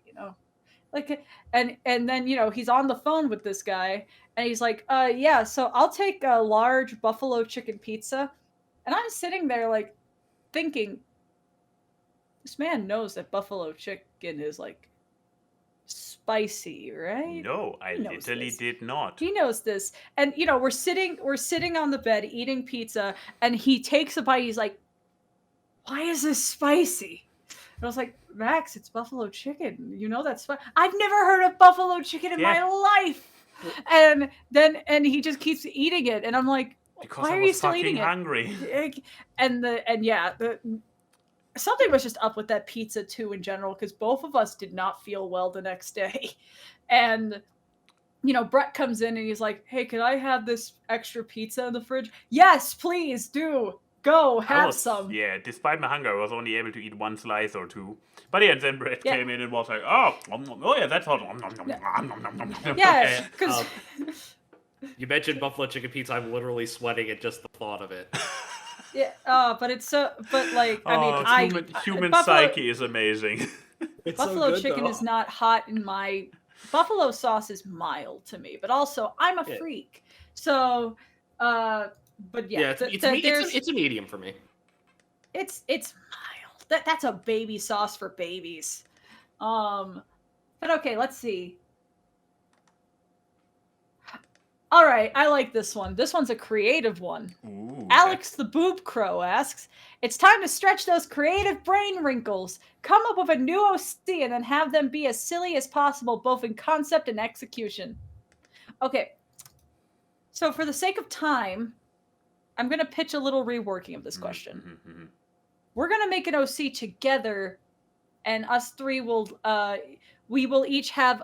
like, and then he's on the phone with this guy, and he's like, yeah, so I'll take a large buffalo chicken pizza. And I'm sitting there like thinking, this man knows that buffalo chicken is like spicy, right? No, I He knows literally this. did not. He knows this. And we're sitting on the bed eating pizza, and he takes a bite. He's like, why is this spicy? And I was like, Max, it's buffalo chicken. That's spicy. I've never heard of buffalo chicken in my life. And he just keeps eating it, and I'm like, Because why I are was you still fucking eating hungry. it? Something was just up with that pizza too in general, because both of us did not feel well the next day. And Brett comes in and he's like, hey, could I have this extra pizza in the fridge? Yes, please do. Go, have some. Yeah, despite my hunger, I was only able to eat one slice or two. But yeah, and then Brett came in and was like, oh yeah, that's hot. Yeah, because You mentioned buffalo chicken pizza. I'm literally sweating at just the thought of it. Yeah, but it's so. But like, I mean, human buffalo, psyche is amazing. It's buffalo so good, chicken though. is not hot in my. Buffalo sauce is mild to me, but also I'm a Yeah. freak. So, but yeah, it's a medium for me. it's mild. That's a baby sauce for babies. But okay, let's see. All right, I like this one. This one's a creative one. Ooh, Alex the Boob Crow asks, "It's time to stretch those creative brain wrinkles. Come up with a new OC and then have them be as silly as possible, both in concept and execution." Okay, so for the sake of time, I'm going to pitch a little reworking of this question. We're going to make an OC together, and us three will, we will each have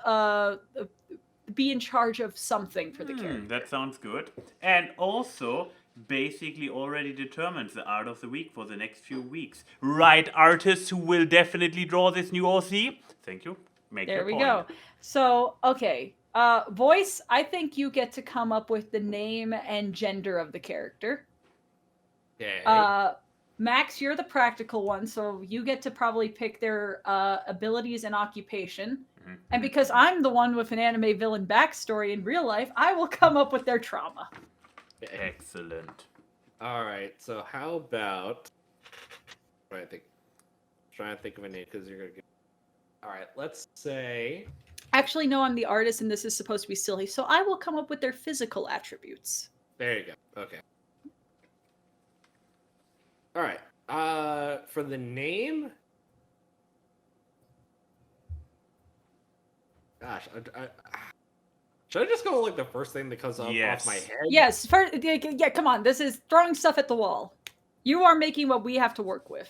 be in charge of something for the character. That sounds good. And also, basically already determines the art of the week for the next few weeks. Right, artists who will definitely draw this new OC? Thank you. There we go. So, okay. Voice, I think you get to come up with the name and gender of the character. Okay. Max, you're the practical one, so you get to probably pick their abilities and occupation. And because I'm the one with an anime villain backstory in real life, I will come up with their trauma. Excellent. All right. So how about? Trying to think of a name because you're gonna get. All right. Let's say. Actually, no, I'm the artist, and this is supposed to be silly, so I will come up with their physical attributes. There you go. Okay. All right. For the name. Gosh, should I just go like the first thing that comes off my head? Yes. Yeah, come on. This is throwing stuff at the wall. You are making what we have to work with.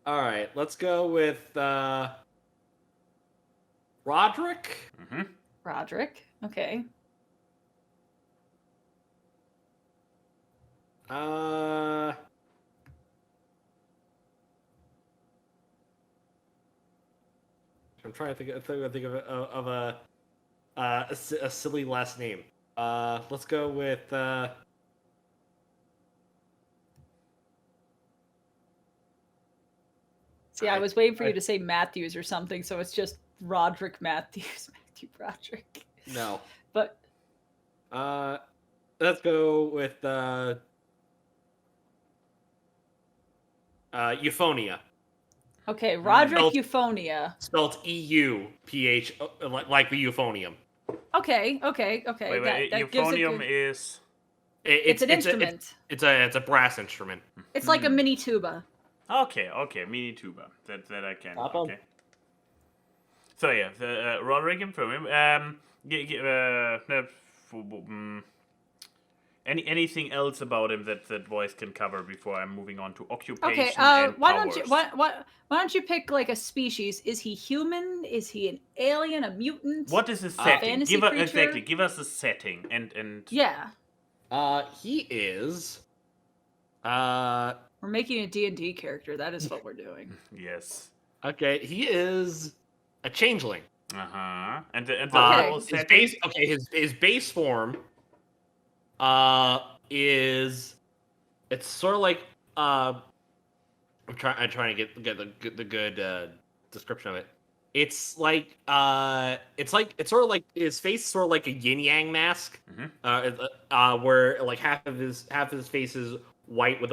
All right. Let's go with Roderick. Roderick. Okay. I'm trying to think of a silly last name. Let's go with. See, I was waiting for you to say Matthews or something, so it's just Roderick Matthews. Matthew Roderick. No. But. Let's go with Euphonia. Okay, Roderick Euphonia. Spelled EUPH, like the euphonium. Okay. Wait, that euphonium is. It's an instrument. It's a brass instrument. It's like a mini tuba. Okay, mini tuba. That I can. Pop Okay. So yeah, the Roderick Euphonium. Anything else about him that voice can cover before I'm moving on to occupation? Okay, and why powers? don't you pick like a species? Is he human? Is he an alien? A mutant? What is the setting? Fantasy creature? Give us a setting and. Yeah. He is. We're making a D&D character. That is what we're doing. Yes. Okay, he is a changeling. And the whole setting. His base form. Is it's sort of like I'm trying to get the good description of it. It's like it's sort of like his face is sort of like a yin yang mask. Where like half of his face is white with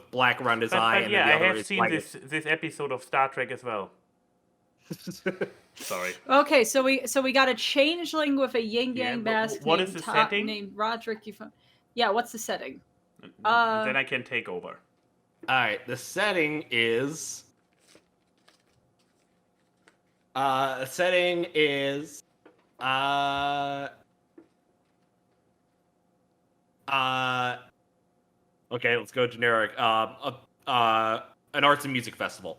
black around his eye. But yeah, I have seen this episode of Star Trek as well. Sorry. Okay, so we got a changeling with a yin yang mask. What is the setting? Named Roderick. Yeah, what's the setting? Then I can take over. All right, the setting is. Okay, let's go generic. An arts and music festival.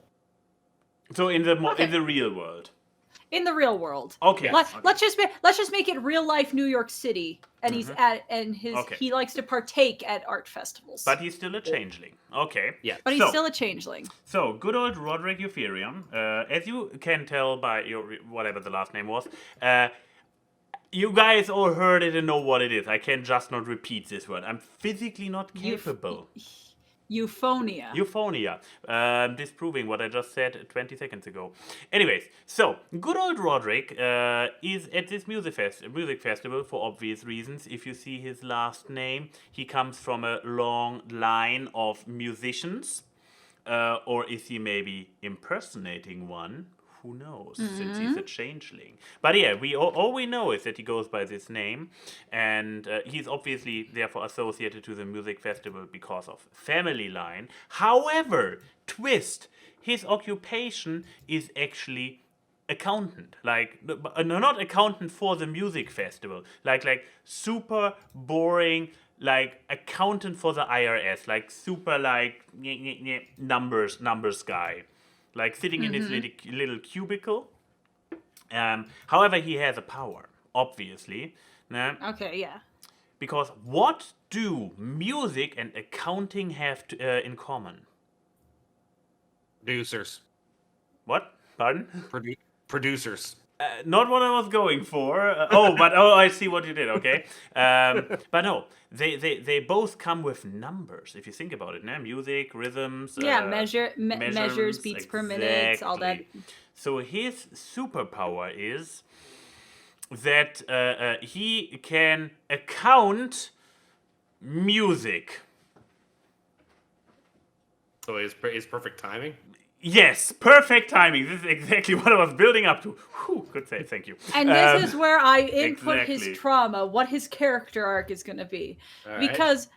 So in the real world. in the real world. Okay. Yes. Let's just make it real life New York City, and Okay. he likes to partake at art festivals. But he's still a changeling. Okay. Yeah. But he's So- still a changeling. So, good old Roderick Euphorion, as you can tell by your whatever the last name was, you guys all heard it and know what it is. I can just not repeat this word. I'm physically not capable. Euphonia. Euphonia. Disproving what I just said 20 seconds ago. Anyways, so, good old Roderick is at this music festival for obvious reasons. If you see his last name, he comes from a long line of musicians. Or is he maybe impersonating one? Who knows, since he's a changeling. But yeah, all we know is that he goes by this name, and he's obviously therefore associated to the music festival because of family line. However, twist, his occupation is actually accountant. Like, not accountant for the music festival. Like super boring, like accountant for the IRS, like super like numbers guy, like sitting in his little cubicle. However, he has a power, obviously. Okay, yeah. Because what do music and accounting have in common? Producers. What? Pardon? Producers. Not what I was going for. I see what you did. Okay, but no, they both come with numbers. If you think about it, music, rhythms. Yeah, measures, beats per minute, all that. So his superpower is that he can account music. So is perfect timing. Yes, perfect timing. This is exactly what I was building up to. Whew, good save, thank you. And this is where I input exactly. his trauma, what his character arc is going to be. All right. Because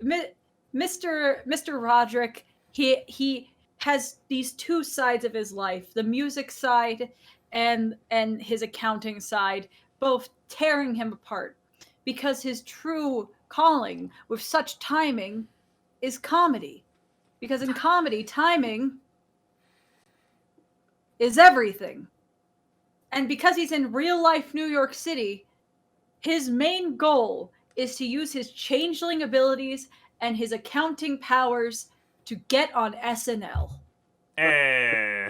Mr. Roderick, he has these two sides of his life, the music side and his accounting side, both tearing him apart. Because his true calling with such timing is comedy. Because in comedy, timing is everything. And because he's in real life New York City, his main goal is to use his changeling abilities and his accounting powers to get on SNL. Eh.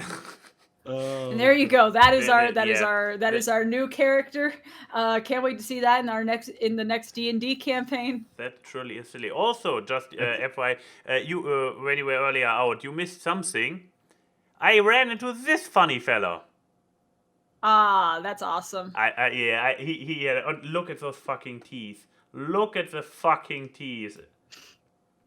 And there you go. That is That is our new character. Can't wait to see that in the next D&D campaign. That truly is silly. Also, just FYI, you when you were earlier out, you missed something. I ran into this funny fellow. Ah, that's awesome. He had. Look at those fucking teeth. Look at the fucking teeth.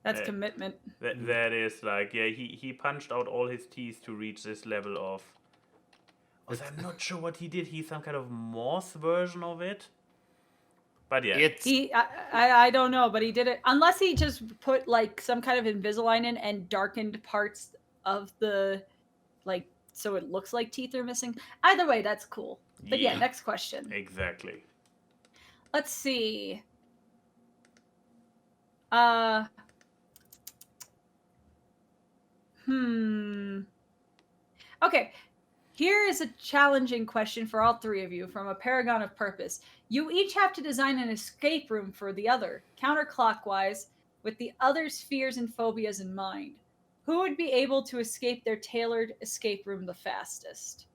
That's commitment. That is like, yeah, he punched out all his teeth to reach this level of. Also, I'm not sure what he did. He's some kind of Morse version of it. But yeah. I don't know, but he did it. Unless he just put like some kind of Invisalign in and darkened parts of the, like, so it looks like teeth are missing. Either way, that's cool. But yeah, next question. Exactly. Let's see. Okay. Here is a challenging question for all three of you from a paragon of purpose. You each have to design an escape room for the other, counterclockwise, with the other's fears and phobias in mind. Who would be able to escape their tailored escape room the fastest?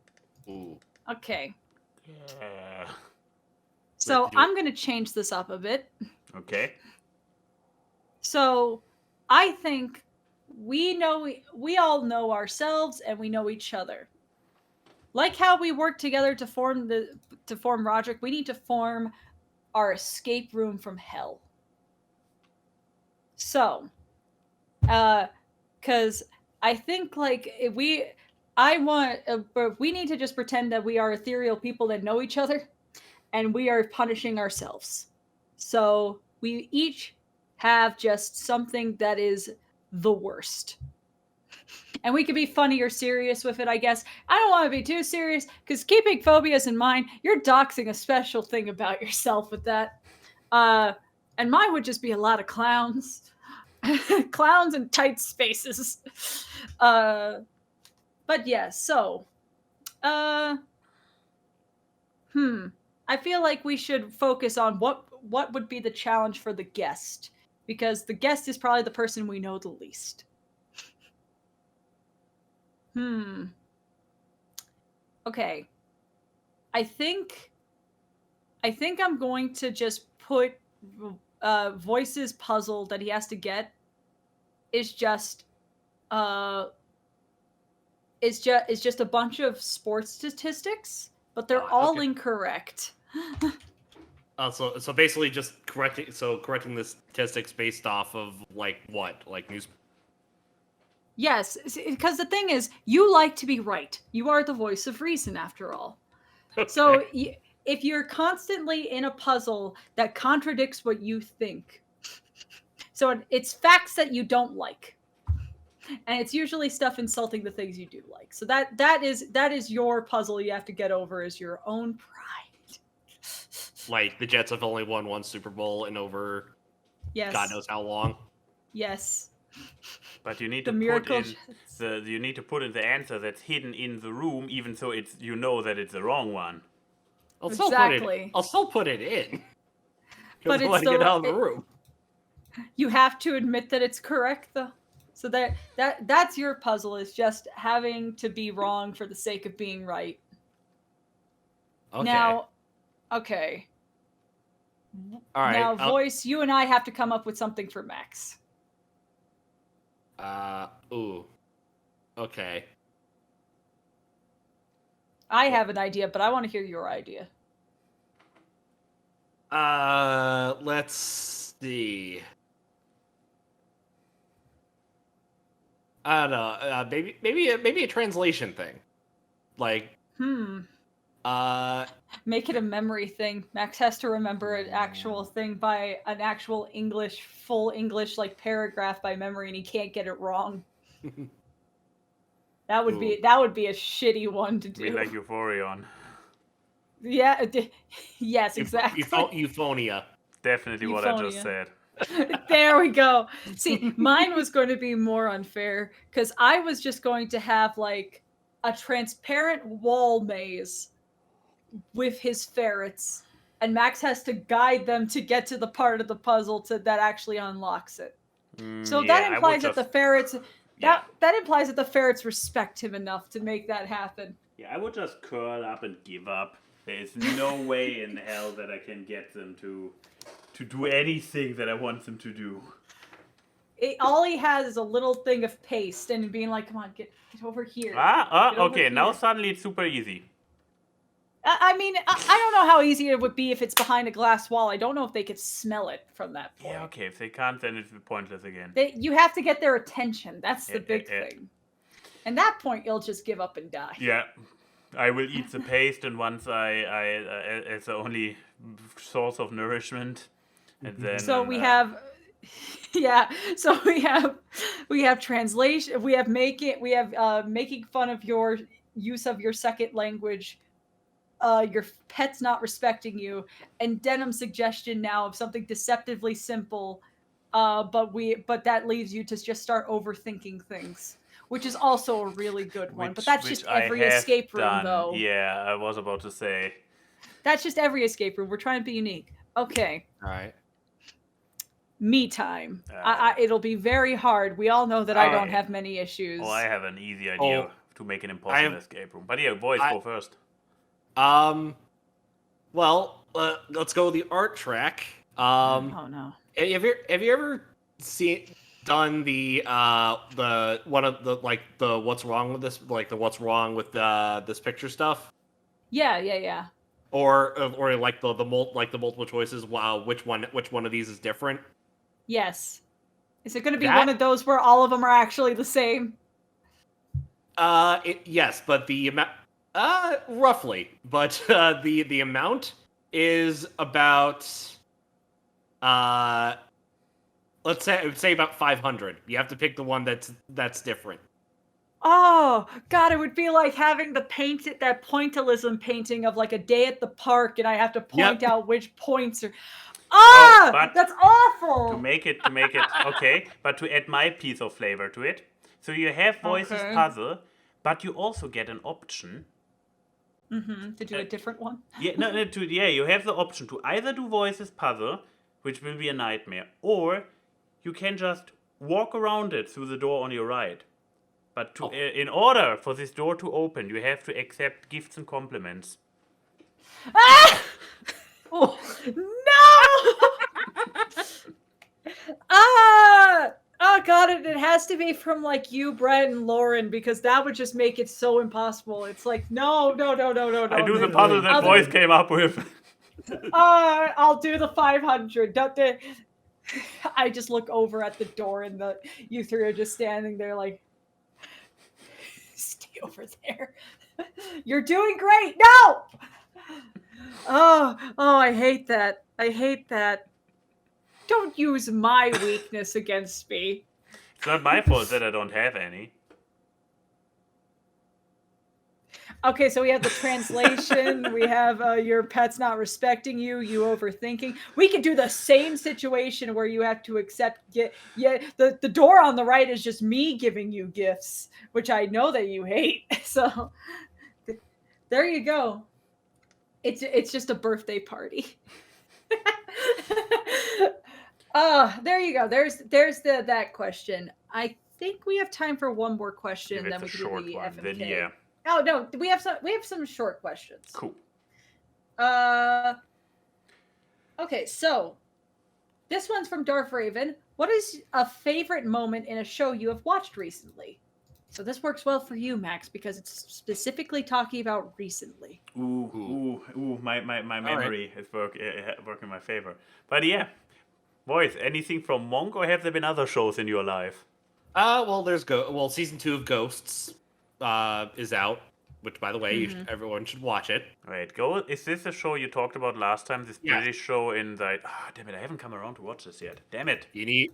Ooh. Okay. Yeah. So I'm going to change this up a bit. Okay. So I think we all know ourselves and we know each other. Like how we work together to form Roderick, we need to form our escape room from hell. So, because I think like we need to just pretend that we are ethereal people that know each other, and we are punishing ourselves. So we each have just something that is the worst. And we could be funny or serious with it, I guess. I don't want to be too serious, because keeping phobias in mind, you're doxing a special thing about yourself with that. And mine would just be a lot of clowns. Clowns in tight spaces. But yeah, so. I feel like we should focus on what would be the challenge for the guest, because the guest is probably the person we know the least. Okay. I think I'm going to just put Voice's puzzle that he has to get is just a bunch of sports statistics, but they're all okay. incorrect. So basically just correcting the statistics based off of news. Yes, because the thing is, you like to be right. You are the voice of reason, after all. Okay. So if you're constantly in a puzzle that contradicts what you think, so it's facts that you don't like, and it's usually stuff insulting the things you do like. So that is your puzzle you have to get over, is your own pride. Like the Jets have only won one Super Bowl in over God knows how long. Yes. But you need The to miracle put in the answer that's hidden in the room, even so it's that it's the wrong one. I'll Exactly. still put it in. But I it's want to get out of the room. You have to admit that it's correct, though. So that's your puzzle, is just having to be wrong for the sake of being right. Okay. Now, okay. All right. Now, Voice, you and I have to come up with something for Max. Ooh. Okay. I have an idea, but I want to hear your idea. Let's see. I don't know. Maybe a translation thing. Like. Make it a memory thing. Max has to remember an actual thing by an actual full English paragraph by memory, and he can't get it wrong. That would be a shitty one to do. Be like Euphorion. Yeah. Yes, exactly. Euphonia. Definitely what I just said. There we go. See, mine was going to be more unfair because I was just going to have a transparent wall maze with his ferrets, and Max has to guide them to get to the part of the puzzle that actually unlocks it. So that implies that the ferrets that implies that the ferrets respect him enough to make that happen. Yeah, I would just curl up and give up. There is no way in hell that I can get them to do anything that I want them to do. All he has is a little thing of paste and being like, "Come on, get over here." Okay, now suddenly it's super easy. I mean, I don't know how easy it would be if it's behind a glass wall. I don't know if they could smell it from that point. Yeah, okay, if they can't, then it's pointless again. You have to get their attention. That's the big thing. And that point, you'll just give up and die. Yeah, I will eat the paste, and once it's the only source of nourishment, and then. So we have, yeah. So we have translation. We have making fun of your use of your second language. Your pet's not respecting you, and Denim's suggestion now of something deceptively simple, but that leaves you to just start overthinking things, which is also a really good one. But that's just every escape room, though. Yeah, I was about to say. That's just every escape room. We're trying to be unique. Okay. All right. Me time. It'll be very hard. We all know that I don't have many issues. Oh, I have an easy idea to make an impossible escape room. But yeah, boys, go first. Well, let's go with the art track. Oh no. Have you ever done the one of the what's wrong with this, the what's wrong with this picture stuff? Yeah. Or the multiple choices. Wow, which one of these is different? Yes. Is it going to be one of those where all of them are actually the same? Yes, but the amount. Roughly, but the amount is about let's say about 500. You have to pick the one that's different. Oh God, it would be like having that pointillism painting of a day at the park, and I have to point out which points are. That's awful. To make it okay, but to add my piece of flavor to it, so you have Voice's puzzle, but you also get an option. To do a different one. Yeah, no, you have the option to either do voices puzzle, which will be a nightmare, or you can just walk around it through the door on your right. But in order for this door to open, you have to accept gifts and compliments. Ah! Oh, no! Oh god, it has to be from like you, Brett, and Lauren, because that would just make it so impossible. It's like no. I do the puzzle that Voice came up with. I'll do the 500. I just look over at the door, and you three are just standing there like, stay over there. You're doing great. No. Oh, I hate that. Don't use my weakness against me. It's not my fault that I don't have any. Okay, so we have the translation. We have your pet's not respecting you. You overthinking. We could do the same situation where you have to accept. The door on the right is just me giving you gifts, which I know that you hate. So there you go. It's just a birthday party. There you go. There's that question. I think we have time for one more question. Then we can do the FMK. Then yeah. Oh no, we have some short questions. Cool. Okay, so this one's from Darth Raven. What is a favorite moment in a show you have watched recently? So this works well for you, Max, because it's specifically talking about recently. Ooh! My memory is working in my favor. But yeah, Voice, anything from Monk, or have there been other shows in your life? Well, there's season 2 of Ghosts is out, which, by the way, everyone should watch it. Wait, is this a show you talked about last time? This British show in the... damn it, I haven't come around to watch this yet. Damn it. You need...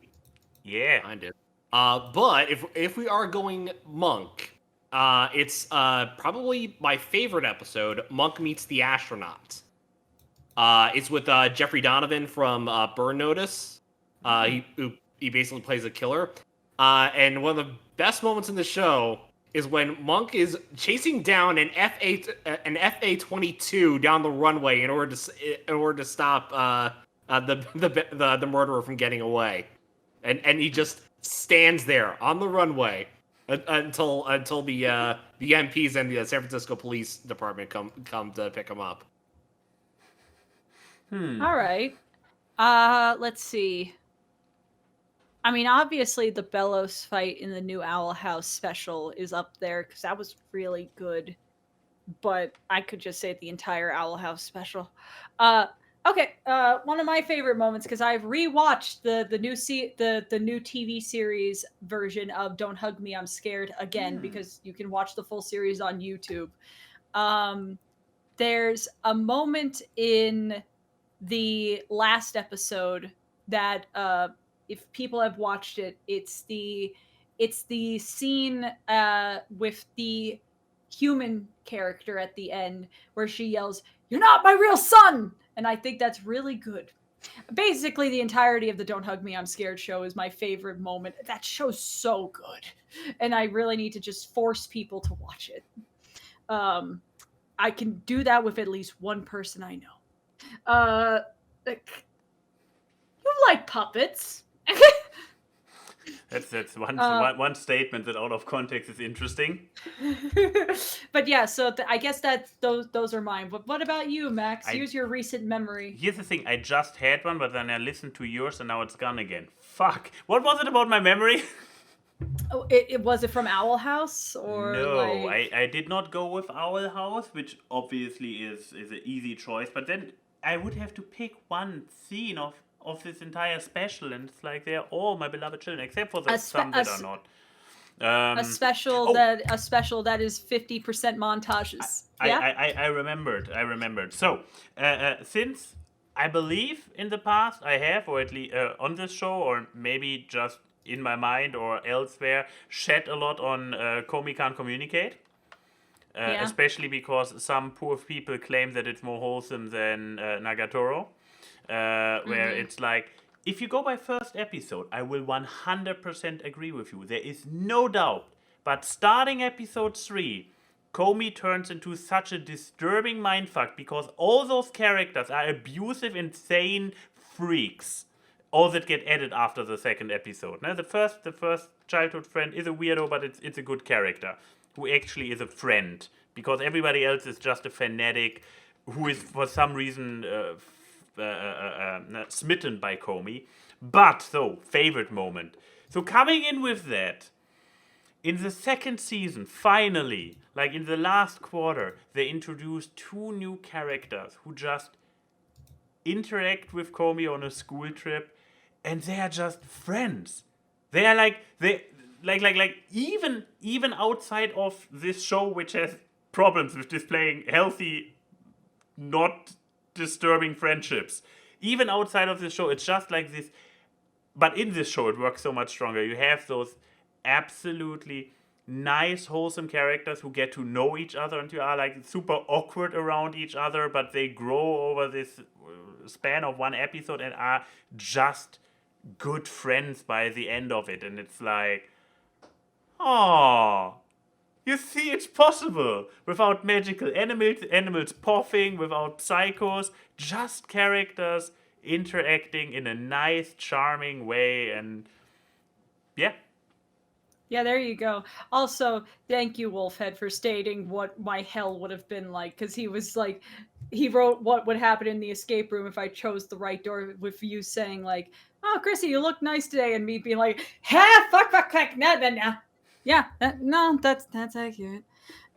Yeah. I did. But if we are going Monk, it's probably my favorite episode, Monk Meets the Astronaut. It's with Jeffrey Donovan from Burn Notice. He basically plays a killer. And one of the best moments in the show is when Monk is chasing down an FA-22 down the runway in order to stop the murderer from getting away, and he just stands there on the runway until the MPs and the San Francisco Police Department come to pick him up. All right. Let's see. I mean, obviously, the Bellows fight in the new Owl House special is up there because that was really good. But I could just say the entire Owl House special. Okay, one of my favorite moments, because I've rewatched the new TV series version of Don't Hug Me, I'm Scared again, because you can watch the full series on YouTube. There's a moment in the last episode that if people have watched it, it's the scene with the human character at the end where she yells, "You're not my real son!" And I think that's really good. Basically, the entirety of the Don't Hug Me, I'm Scared show is my favorite moment. That show's so good. And I really need to just force people to watch it. I can do that with at least one person I know. You like puppets. That's one statement that out of context is interesting. But yeah, so I guess that those are mine. But what about you, Max? Use your recent memory. Here's the thing: I just had one, but then I listened to yours, and now it's gone again. Fuck! What was it about my memory? Oh, it was it from Owl House or no? Like... I did not go with Owl House, which obviously is an easy choice. But then I would have to pick one scene of this entire special, and it's like they're all my beloved children, except for some that are not. A special that is 50% montages. I remembered. So since I believe in the past I have, or at least on this show, or maybe just in my mind or elsewhere, shed a lot on Komi Can't Communicate. Especially because some poor people claim that it's more wholesome than Nagatoro. Where it's like, if you go by first episode, I will 100% agree with you. There is no doubt. But starting episode 3, Comey turns into such a disturbing mindfuck because all those characters are abusive, insane freaks. All that get added after the second episode. Now, the first childhood friend is a weirdo, but it's a good character who actually is a friend because everybody else is just a fanatic who is for some reason smitten by Comey. But favorite moment. So coming in with that. In the second season, finally, like in the last quarter, they introduced 2 new characters who just interact with Comey on a school trip, and they are just friends. They are even outside of this show, which has problems with displaying healthy, not disturbing friendships. Even outside of this show, it's just like this. But in this show, it works so much stronger. You have those absolutely nice, wholesome characters who get to know each other and you are like super awkward around each other, but they grow over this span of 1 episode and are just good friends by the end of it. And it's like, oh, you see, it's possible without magical animals popping, without psychos, just characters interacting in a nice, charming way. And yeah. Yeah, there you go. Also, thank you, Wolfhead, for stating what my hell would have been like, because he was like, he wrote what would happen in the escape room if I chose the right door, with you saying like, oh, Chrissy, you look nice today, and me being like, ha, fuck, no. Yeah, that's accurate.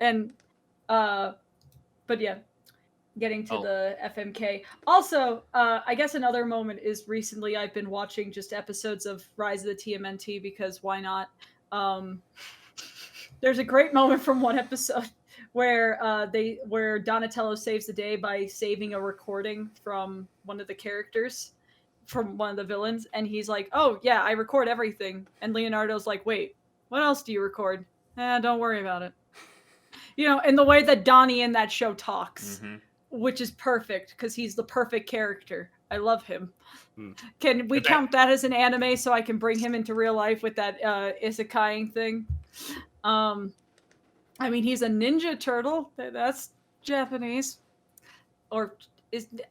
And, but yeah, getting to the FMK. Also, I guess another moment is recently I've been watching just episodes of Rise of the TMNT, because why not? There's a great moment from one episode where Donatello saves the day by saving a recording from one of the characters, from one of the villains, and he's like, oh yeah, I record everything. And Leonardo's like, wait, what else do you record? Don't worry about it. You know, in the way that Donnie in that show talks, which is perfect because he's the perfect character. I love him. Can we count that as an anime so I can bring him into real life with that isekaiing thing? I mean, he's a ninja turtle. That's Japanese. Or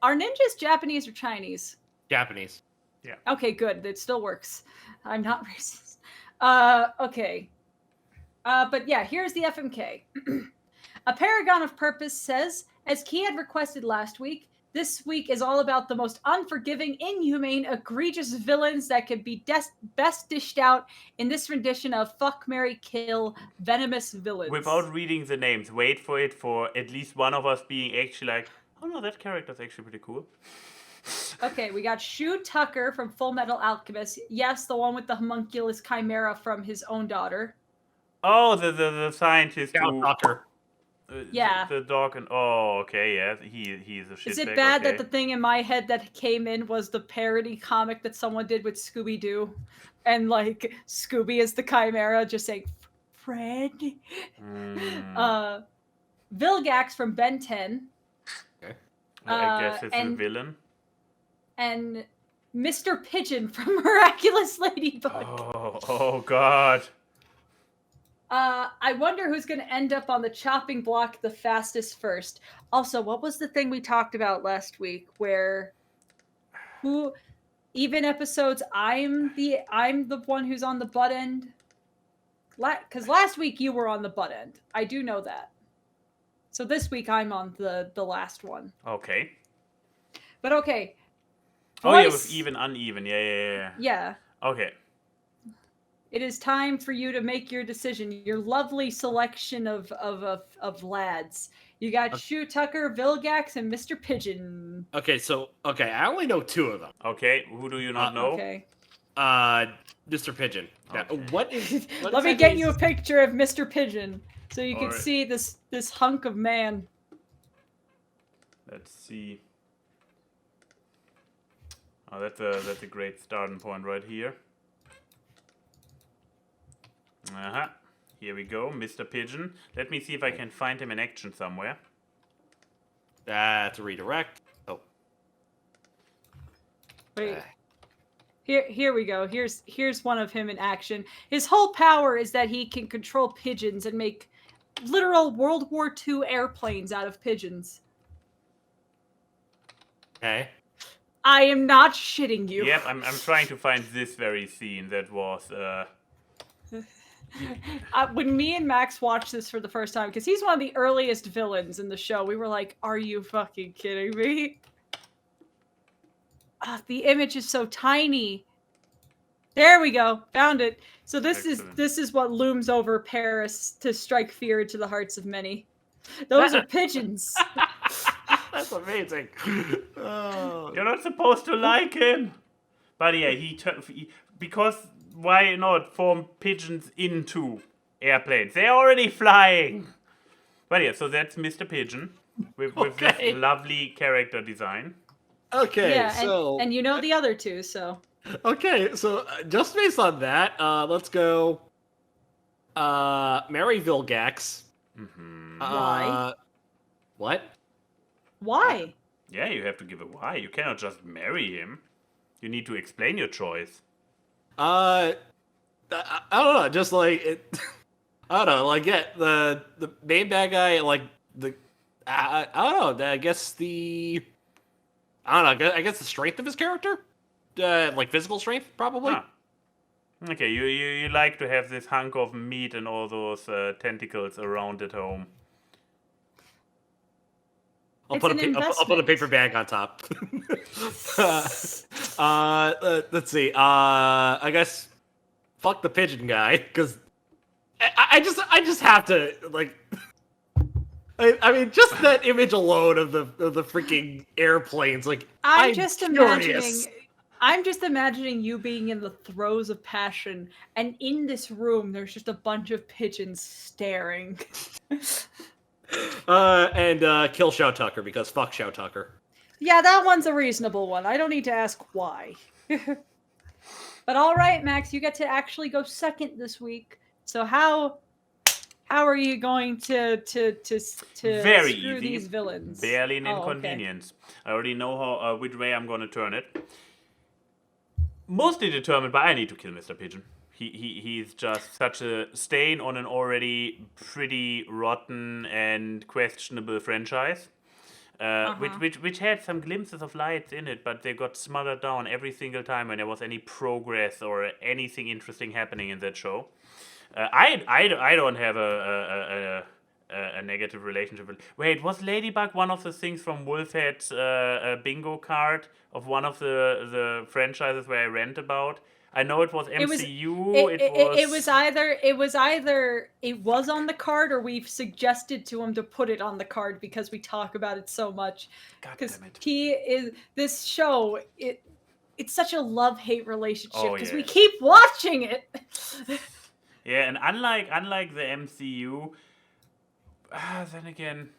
are ninjas Japanese or Chinese? Japanese. Yeah. Okay, good. It still works. I'm not racist. Okay. But yeah, here's the FMK. A Paragon of Purpose says, as Key had requested last week, this week is all about the most unforgiving, inhumane, egregious villains that can be best dished out in this rendition of Fuck, Marry, Kill Venomous Villains. Without reading the names, wait for it for at least one of us being actually like, oh no, that character's actually pretty cool. Okay, we got Shu Tucker from Full Metal Alchemist. Yes, the one with the homunculus chimera from his own daughter. Oh, the scientist who... Tucker. Yeah. The dog and... Oh, okay, yeah. He's a shitbag. Is it bad that the thing in my head that came in was the parody comic that someone did with Scooby-Doo? And, like, Scooby is the chimera just saying, Fred? Vilgax from Ben 10. Okay. I guess it's a villain. And Mr. Pigeon from Miraculous Ladybug. Oh God. I wonder who's going to end up on the chopping block the fastest first. Also, what was the thing we talked about last week where even episodes I'm the one who's on the butt end? Because last week you were on the butt end. I do know that. So this week I'm on the last one. Okay. But okay. Oh yeah, with even, uneven. Yeah. Yeah. Okay. It is time for you to make your decision. Your lovely selection of lads. You got Shu Tucker, Vilgax, and Mr. Pigeon. Okay, I only know 2 of them. Okay, who do you not know? Okay. Mr. Pigeon. Now, Okay. what is? Let me get you a picture of Mr. Pigeon so you can Alright. see this hunk of man. Let's see. Oh, that's a great starting point right here. Here we go, Mr. Pigeon. Let me see if I can find him in action somewhere. That's a redirect. Oh. Wait. Here we go. Here's one of him in action. His whole power is that he can control pigeons and make literal World War II airplanes out of pigeons. Okay. I am not shitting you. Yep, I'm trying to find this very scene that was. When me and Max watched this for the first time, because he's one of the earliest villains in the show, we were like, "Are you fucking kidding me?" The image is so tiny. There we go, found it. So this is what looms over Paris to strike fear into the hearts of many. Those are pigeons. That's amazing. Oh. You're not supposed to like him. But yeah, because why not form pigeons into airplanes? They're already flying. But yeah, so that's Mr. Pigeon with this lovely character design. Okay, Yeah, so and you know the other two, so. okay, so just based on that, let's go. Mary Vilgax. Why? What? Why? Yeah, you have to give a why. You cannot just marry him. You need to explain your choice. I don't know. Just like it. I don't know. Like, yeah, the main bad guy. Like the. I don't know. I guess the. I don't know. I guess the strength of his character, like physical strength, probably. Ah. Okay, you like to have this hunk of meat and all those tentacles around at home. I'll put a paper bag on top. Let's see. I guess fuck the pigeon guy, because I just have to like. I mean, just that image alone of the freaking airplanes, like I'm just curious. imagining you being in the throes of passion, and in this room, there's just a bunch of pigeons staring. And kill Shao Tucker, because fuck Shao Tucker. Yeah, that one's a reasonable one. I don't need to ask why. But all right, Max, you get to actually go second this week. So how are you going to Very screw easy. these villains? Barely an Oh, okay. inconvenience. I already know how which way I'm going to turn it. Mostly determined by I need to kill Mr. Pigeon. He's just such a stain on an already pretty rotten and questionable franchise. Which had some glimpses of lights in it, but they got smothered down every single time when there was any progress or anything interesting happening in that show. I don't have a negative relationship with. Wait, was Ladybug one of the things from Wolfhead's bingo card of one of the franchises where I rant about? I know it was MCU. It was on the card, or we've suggested to him to put it on the card because we talk about it so much. Because this show. It's such a love-hate relationship because we keep watching it. Yeah, and unlike the MCU, then again,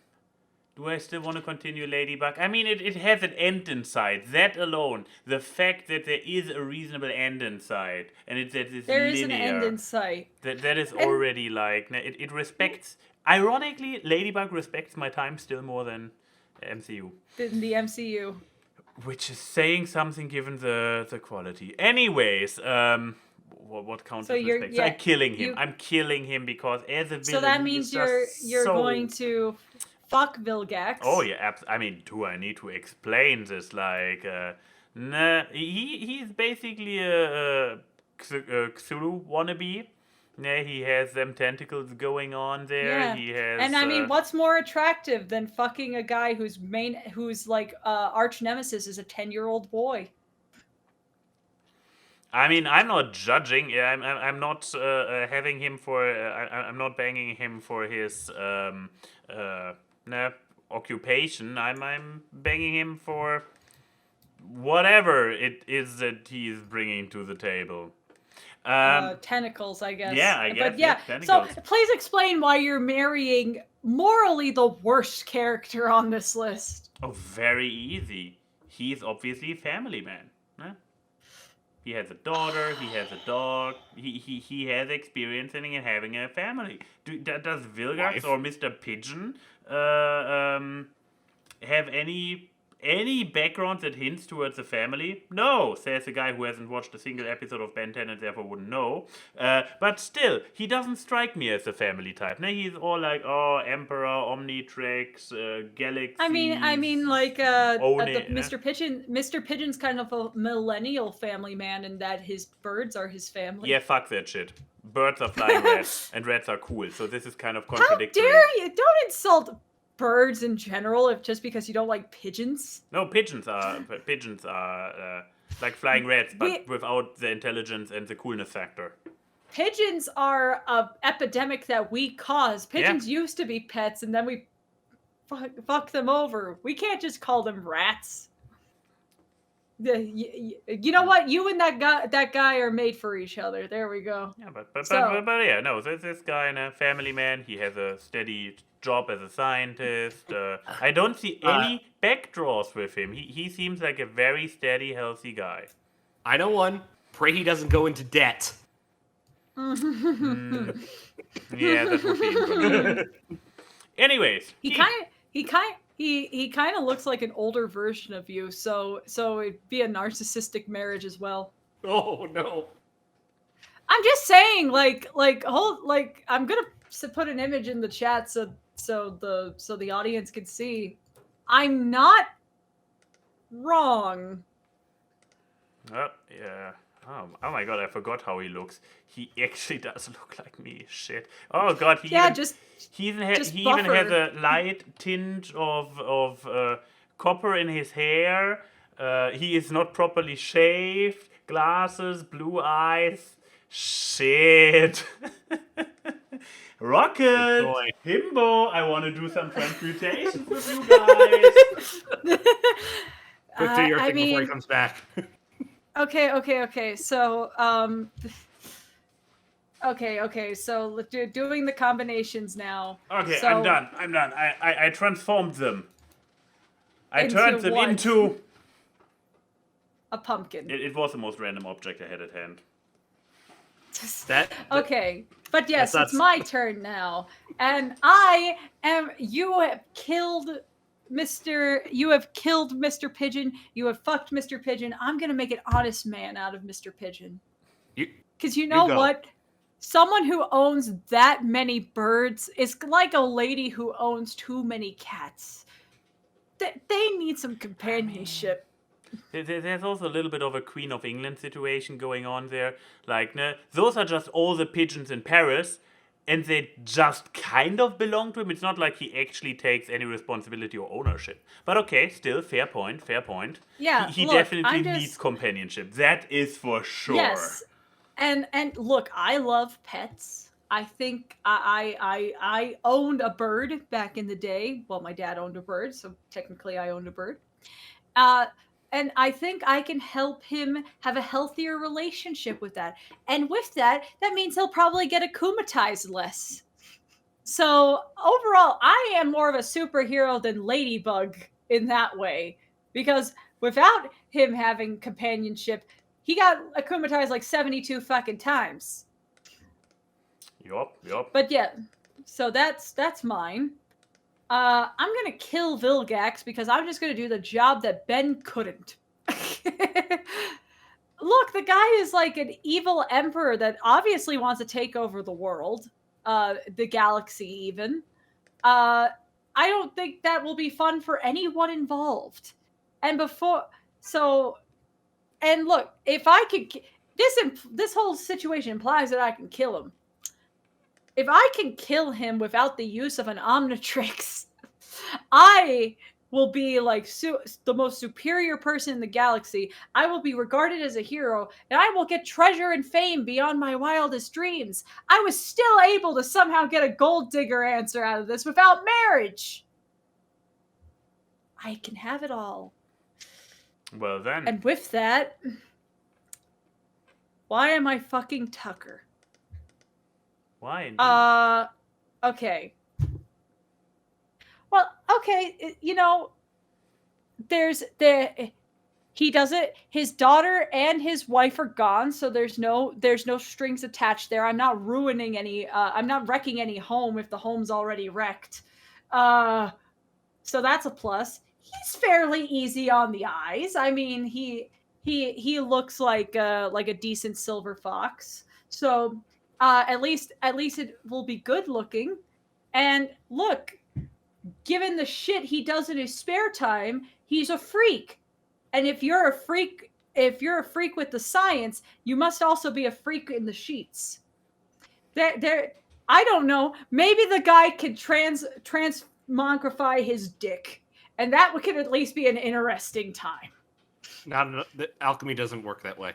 do I still want to continue Ladybug? I mean, it has an end in sight. That alone, the fact that there is a reasonable end in sight, and it's linear. There is an end in sight. That is already like it respects. Ironically, Ladybug respects my time still more than MCU. Than the MCU. Which is saying something given the quality. Anyways, what counts as respect? So I'm killing him. I'm killing him because as a villain. So that means you're going to fuck Vilgax. Oh yeah, I mean, do I need to explain this? Like, nah, he's basically a Cthulhu wannabe. Yeah, he has them tentacles going on there. Yeah. He has, and I mean, what's more attractive than fucking a guy whose arch nemesis is a 10-year-old boy? I mean, I'm not judging. I'm not having him for. I'm not banging him for his occupation. I'm banging him for whatever it is that he's bringing to the table. Tentacles, I guess. Yeah, I guess. But yeah, tentacles. So please explain why you're marrying morally the worst character on this list. Oh, very easy. He's obviously a family man. Huh? He has a daughter. He has a dog. He has experience in having a family. Does Vilgax or Mr. Pigeon have any any background that hints towards a family? No, says a guy who hasn't watched a single episode of Ben 10 and therefore wouldn't know. But still, he doesn't strike me as a family type. No, he's all like, Emperor, Omnitrix, Galaxy. I mean, like Oni, Mr. Pigeon. Mr. Pigeon's kind of a millennial family man, in that his birds are his family. Yeah, fuck that shit. Birds are flying rats, and rats are cool. So this is kind of How contradictory. dare you? Don't insult birds in general, if just because you don't like pigeons. No, pigeons are like flying rats, but without the intelligence and the coolness factor. Pigeons are an epidemic that we caused. Pigeons used to be pets, and then we fuck them over. We can't just call them rats. You know what? You and that guy are made for each other. There we go. Yeah, but yeah, no. This guy, a family man. He has a steady job as a scientist. I don't see any backdraws with him. He seems like a very steady, healthy guy. I know one. Pray he doesn't go into debt. Yeah, that would be inconvenient. Anyways, He kind of looks like an older version of you, so it'd be a narcissistic marriage as well. Oh no. I'm just saying, I'm gonna put an image in the chat so the audience can see. I'm not wrong. Oh, yeah. Oh my god, I forgot how he looks. He actually does look like me. Shit. Oh god, he even has a light tinge of copper in his hair. He is not properly shaved. Glasses, blue eyes. Shit. Rocket, Himbo, I want to do some transmutations with you guys. Quick, do your thing before he comes back. Okay. So, so doing the combinations now. Okay, so, I'm done. I transformed them. I Into turned them what? into a pumpkin. It was the most random object I had at hand. Okay, but yes, that's it's my turn now, and you have killed Mr. Pigeon. You have fucked Mr. Pigeon. I'm gonna make an honest man out of Mr. Pigeon. Because you know what? Someone who owns that many birds is like a lady who owns too many cats. They need some companionship. There's also a little bit of a Queen of England situation going on there. Like, those are just all the pigeons in Paris, and they just kind of belong to him. It's not like he actually takes any responsibility or ownership. But okay, still, fair point. Yeah, He definitely needs companionship. That is for sure. Yes. And look, I love pets. I think I owned a bird back in the day. Well, my dad owned a bird, so technically I owned a bird. And I think I can help him have a healthier relationship with that. And with that means he'll probably get akumatized less. So overall, I am more of a superhero than Ladybug in that way. Because without him having companionship, he got akumatized like 72 fucking times. Yup. But yeah, so that's mine. I'm gonna kill Vilgax because I'm just gonna do the job that Ben couldn't. Look, the guy is like an evil emperor that obviously wants to take over the world, the galaxy even. I don't think that will be fun for anyone involved. And look, if I could, this whole situation implies that I can kill him. If I can kill him without the use of an Omnitrix, I will be like the most superior person in the galaxy. I will be regarded as a hero, and I will get treasure and fame beyond my wildest dreams. I was still able to somehow get a gold digger answer out of this without marriage. I can have it all. Well then. And with that, why am I fucking Tucker? Why? Okay. Well, okay, he does it. His daughter and his wife are gone, so there's no strings attached there. I'm not ruining any. I'm not wrecking any home if the home's already wrecked. So that's a plus. he's fairly easy on the eyes. I mean, he looks like a decent silver fox. So at least it will be good looking. And look, given the shit he does in his spare time, he's a freak. And if you're a freak with the science, you must also be a freak in the sheets. There, I don't know. Maybe the guy could transmogrify his dick, and that could at least be an interesting time. The alchemy doesn't work that way.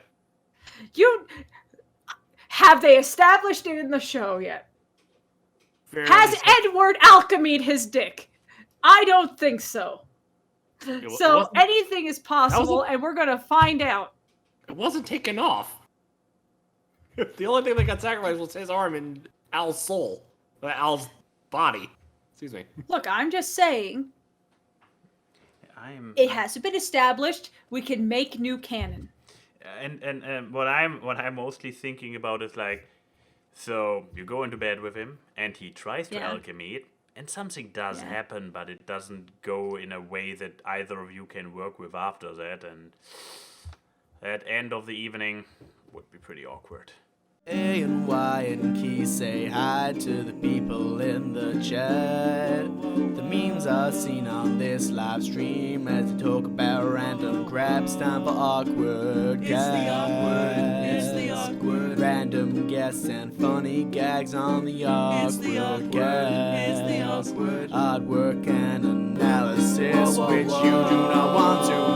Have they established it in the show yet? Fairly Has simple. Edward alchemied his dick? I don't think so. So anything is possible, and we're gonna find out. It wasn't taken off. The only thing that got sacrificed was his arm and Al's soul. Al's body. Excuse me. Look, I'm just saying. It hasn't been established. We can make new canon. And what I'm mostly thinking about is like, so you go into bed with him, and he tries to alchemy it, and something does happen, but it doesn't go in a way that either of you can work with after that, and at end of the evening would be pretty awkward. A and Y and Key say hi to the people in the chat. The memes are seen on this live stream as they talk about random crap. It's time for awkward guests. It's the awkward. Random guests and funny gags on the awkward guests. Artwork and analysis which you do not want to